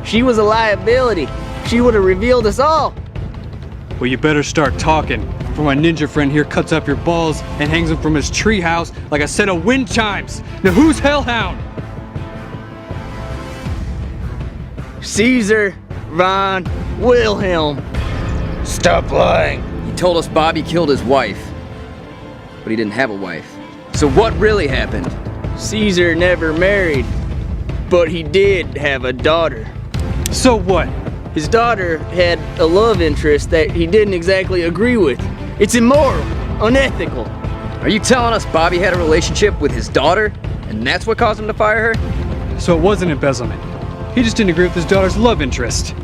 She was a liability. She would have revealed us all. Well, you better start talking, for my ninja friend here cuts up your balls and hangs them from his treehouse like a set of wind chimes. Now who's Hellhound? Caesar von Wilhelm. Stop lying. He told us Bobby killed his wife, but he didn't have a wife. So what really happened? Caesar never married, but he did have a daughter. So what? His daughter had a love interest that he didn't exactly agree with. It's immoral, unethical. Are you telling us Bobby had a relationship with his daughter, and that's what caused him to fire her? So it wasn't embezzlement. He just didn't agree with his daughter's love interest.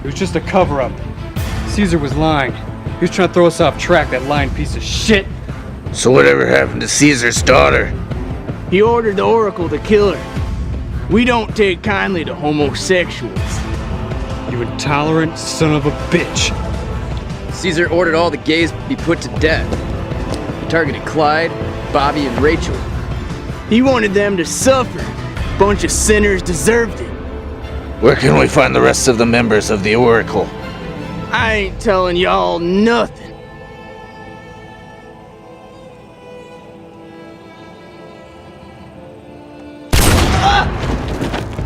It was just a cover-up. Caesar was lying. He was trying to throw us off track, that lying piece of shit. So whatever happened to Caesar's daughter? He ordered the Oracle to kill her. We don't take kindly to homosexuals. You intolerant son of a bitch. Caesar ordered all the gays be put to death. He targeted Clyde, Bobby, and Rachel. He wanted them to suffer. Bunch of sinners deserved it. Where can we find the rest of the members of the Oracle? I ain't telling y'all nothing.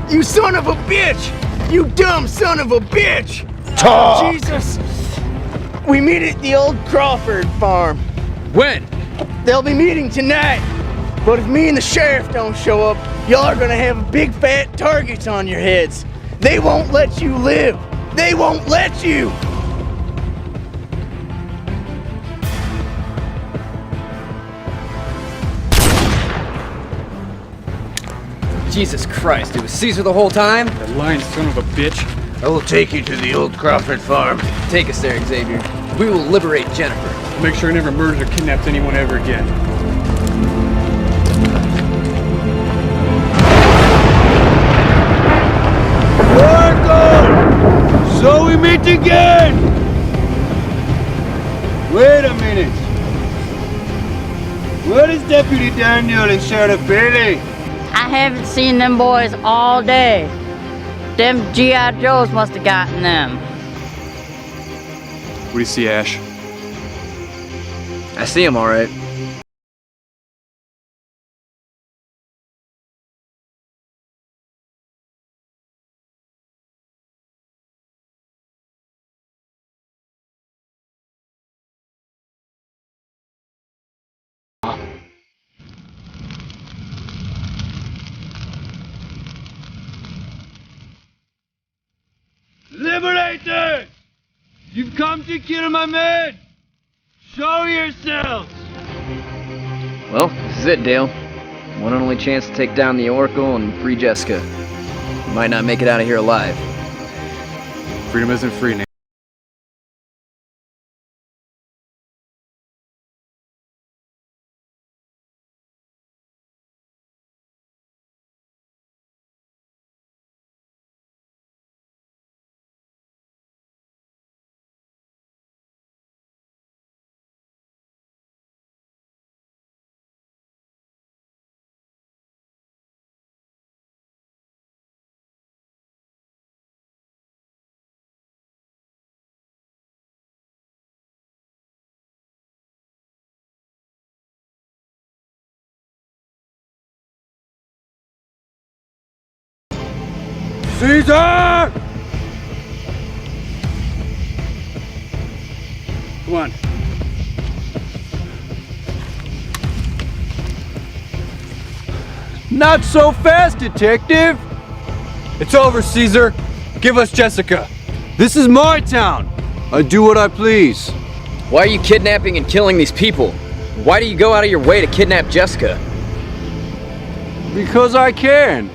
You son of a bitch! You dumb son of a bitch! Talk! Jesus! We meet at the old Crawford farm. When? They'll be meeting tonight. But if me and the sheriff don't show up, y'all are gonna have big fat targets on your heads. They won't let you live. They won't let you. Jesus Christ, it was Caesar the whole time? That lying son of a bitch. I will take you to the old Crawford farm. Take us there, Xavier. We will liberate Jennifer. Make sure I never murdered or kidnapped anyone ever again. Marco! So we meet again! Wait a minute. Where is Deputy Daniel and Sheriff Bailey? I haven't seen them boys all day. Them G.I. Joes must have gotten them. What do you see, Ash? I see him all right. Liberators! You've come to kill my men! Show yourselves! Well, this is it, Dale. One and only chance to take down the Oracle and free Jessica. You might not make it out of here alive. Freedom isn't free, Nate. Caesar! Come on. Not so fast, Detective! It's over, Caesar. Give us Jessica. This is my town. I do what I please. Why are you kidnapping and killing these people? Why do you go out of your way to kidnap Jessica? Because I can.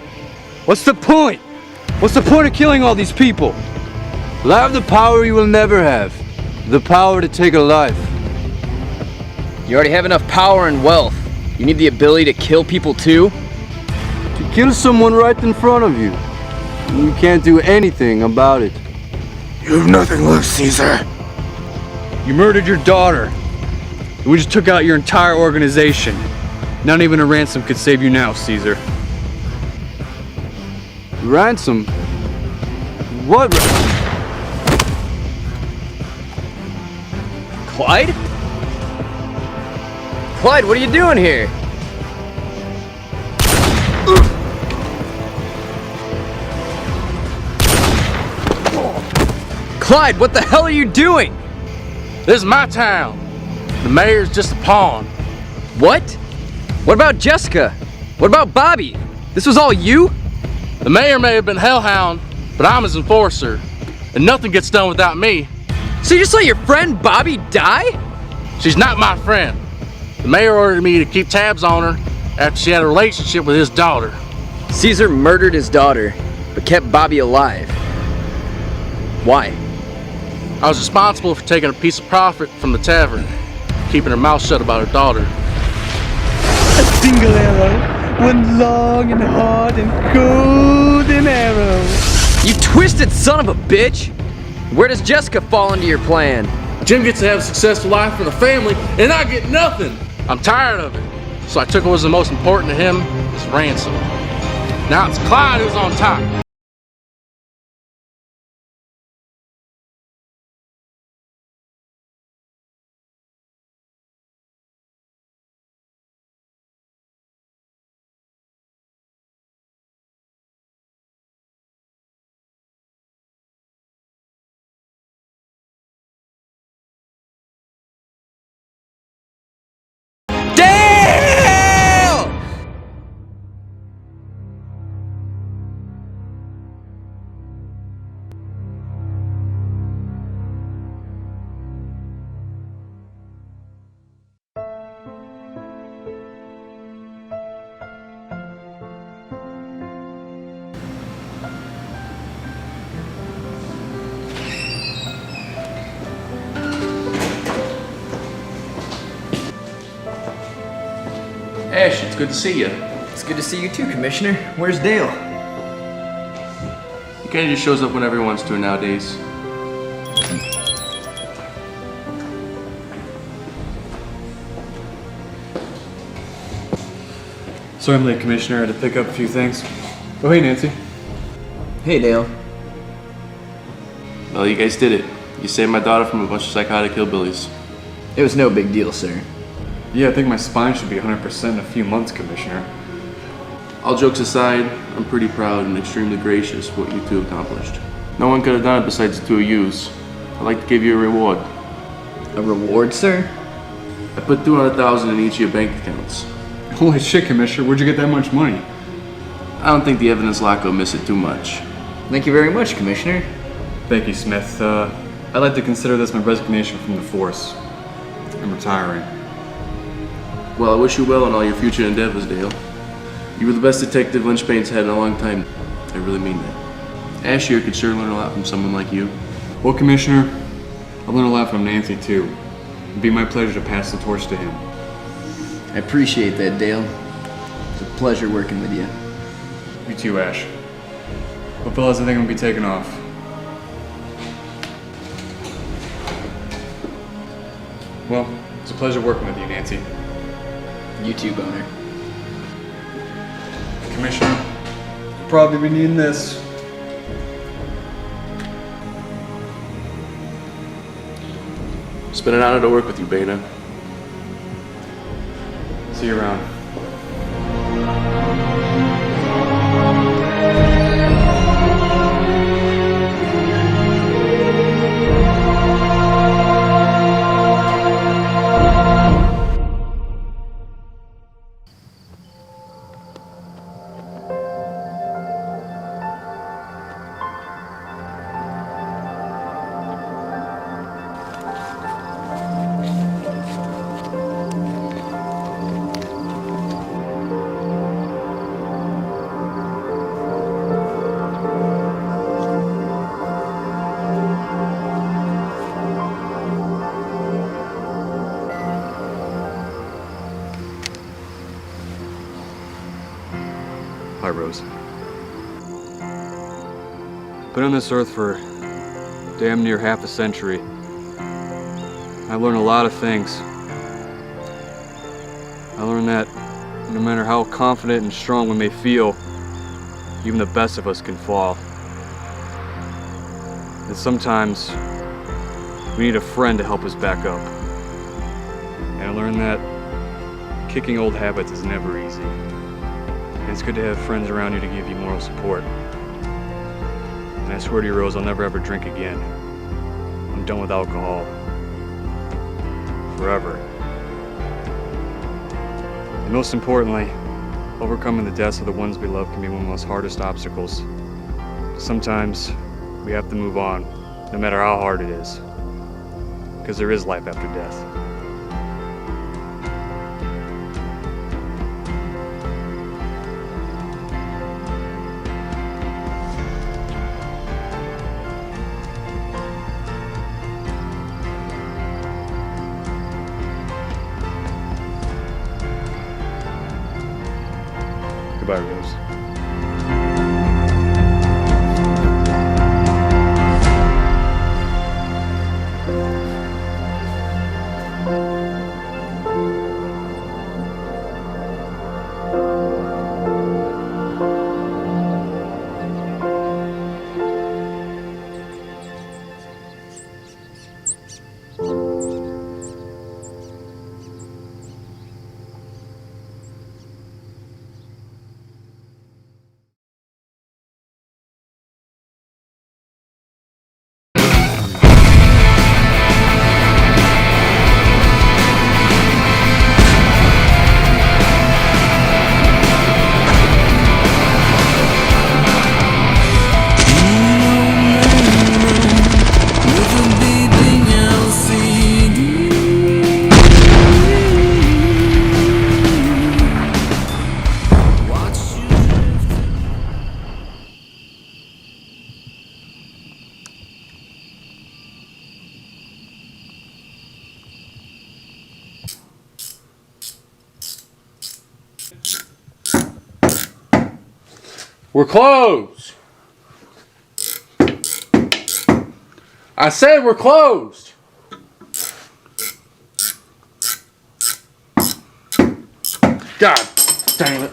What's the point? What's the point of killing all these people? Well, I have the power you will never have. The power to take a life. You already have enough power and wealth. You need the ability to kill people too? To kill someone right in front of you. You can't do anything about it. You have nothing left, Caesar. You murdered your daughter. And we just took out your entire organization. Not even a ransom could save you now, Caesar. Ransom? What Clyde? Clyde, what are you doing here? Clyde, what the hell are you doing? This is my town. The mayor's just a pawn. What? What about Jessica? What about Bobby? This was all you? The mayor may have been hellhound, but I'm his enforcer. And nothing gets done without me. So you just let your friend Bobby die? She's not my friend. The mayor ordered me to keep tabs on her after she had a relationship with his daughter. Caesar murdered his daughter, but kept Bobby alive. Why? I was responsible for taking a piece of profit from the tavern, keeping her mouth shut about her daughter. A single arrow, one long and hard and golden arrow. You twisted son of a bitch! Where does Jessica fall into your plan? Jim gets to have a successful life for the family, and I get nothing. I'm tired of it. So I took what was the most important to him, his ransom. Now it's Clyde who's on top. Ash, it's good to see you. It's good to see you too, Commissioner. Where's Dale? He kinda just shows up whenever he wants to nowadays. Sorry I'm late, Commissioner. I had to pick up a few things. Oh, hey, Nancy. Hey, Dale. Well, you guys did it. You saved my daughter from a bunch of psychotic hillbillies. It was no big deal, sir. Yeah, I think my spine should be 100% in a few months, Commissioner. All jokes aside, I'm pretty proud and extremely gracious for what you two accomplished. No one could have done it besides the two of yous. I'd like to give you a reward. A reward, sir? I put $200,000 in each of your bank accounts. Holy shit, Commissioner. Where'd you get that much money? I don't think the evidence lock will miss it too much. Thank you very much, Commissioner. Thank you, Smith. I'd like to consider this my resignation from the force. I'm retiring. Well, I wish you well in all your future endeavors, Dale. You were the best detective Lynchbane's had in a long time. I really mean that. Ash here could sure learn a lot from someone like you. Well, Commissioner, I've learned a lot from Nancy, too. It'd be my pleasure to pass the torch to him. I appreciate that, Dale. It's a pleasure working with you. You too, Ash. Well, fellas, I think I'm gonna be taking off. Well, it's a pleasure working with you, Nancy. You too, Boehner. Commissioner, you'll probably be needing this. It's been an honor to work with you, Boehner. See you around. Hi, Rose. Been on this earth for damn near half a century. I've learned a lot of things. I learned that no matter how confident and strong we may feel, even the best of us can fall. And sometimes we need a friend to help us back up. And I learned that kicking old habits is never easy. And it's good to have friends around you to give you moral support. And I swear to you, Rose, I'll never ever drink again. I'm done with alcohol. Forever. And most importantly, overcoming the deaths of the ones we love can be one of the most hardest obstacles. Sometimes we have to move on, no matter how hard it is. Because there is life after death. Goodbye, Rose. We're closed. I said we're closed. God damn it.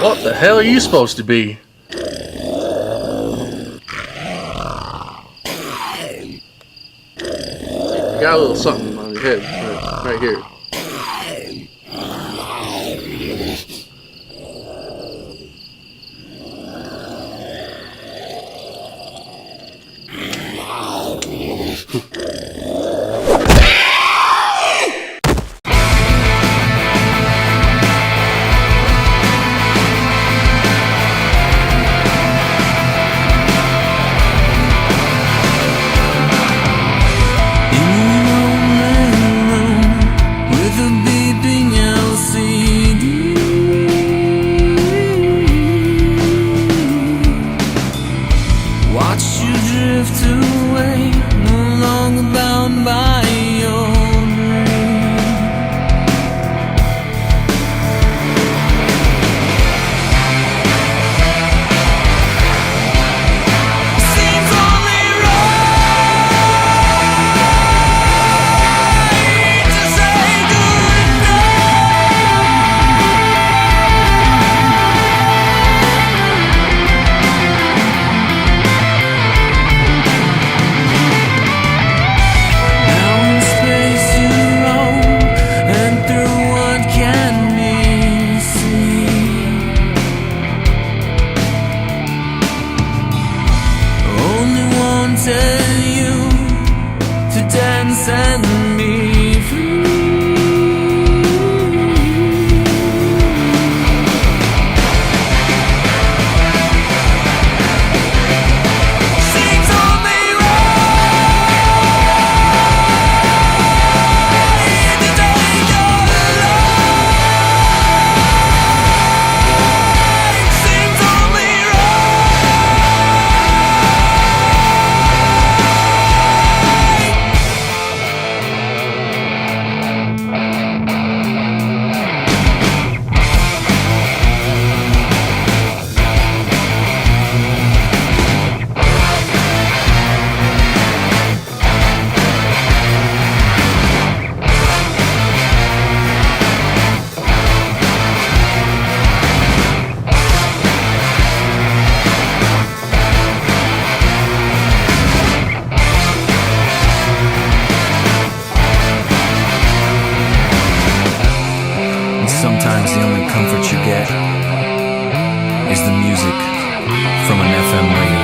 What the hell are you supposed to be? You got a little something on your head right here. Sometimes the only comfort you get is the music from an FM radio.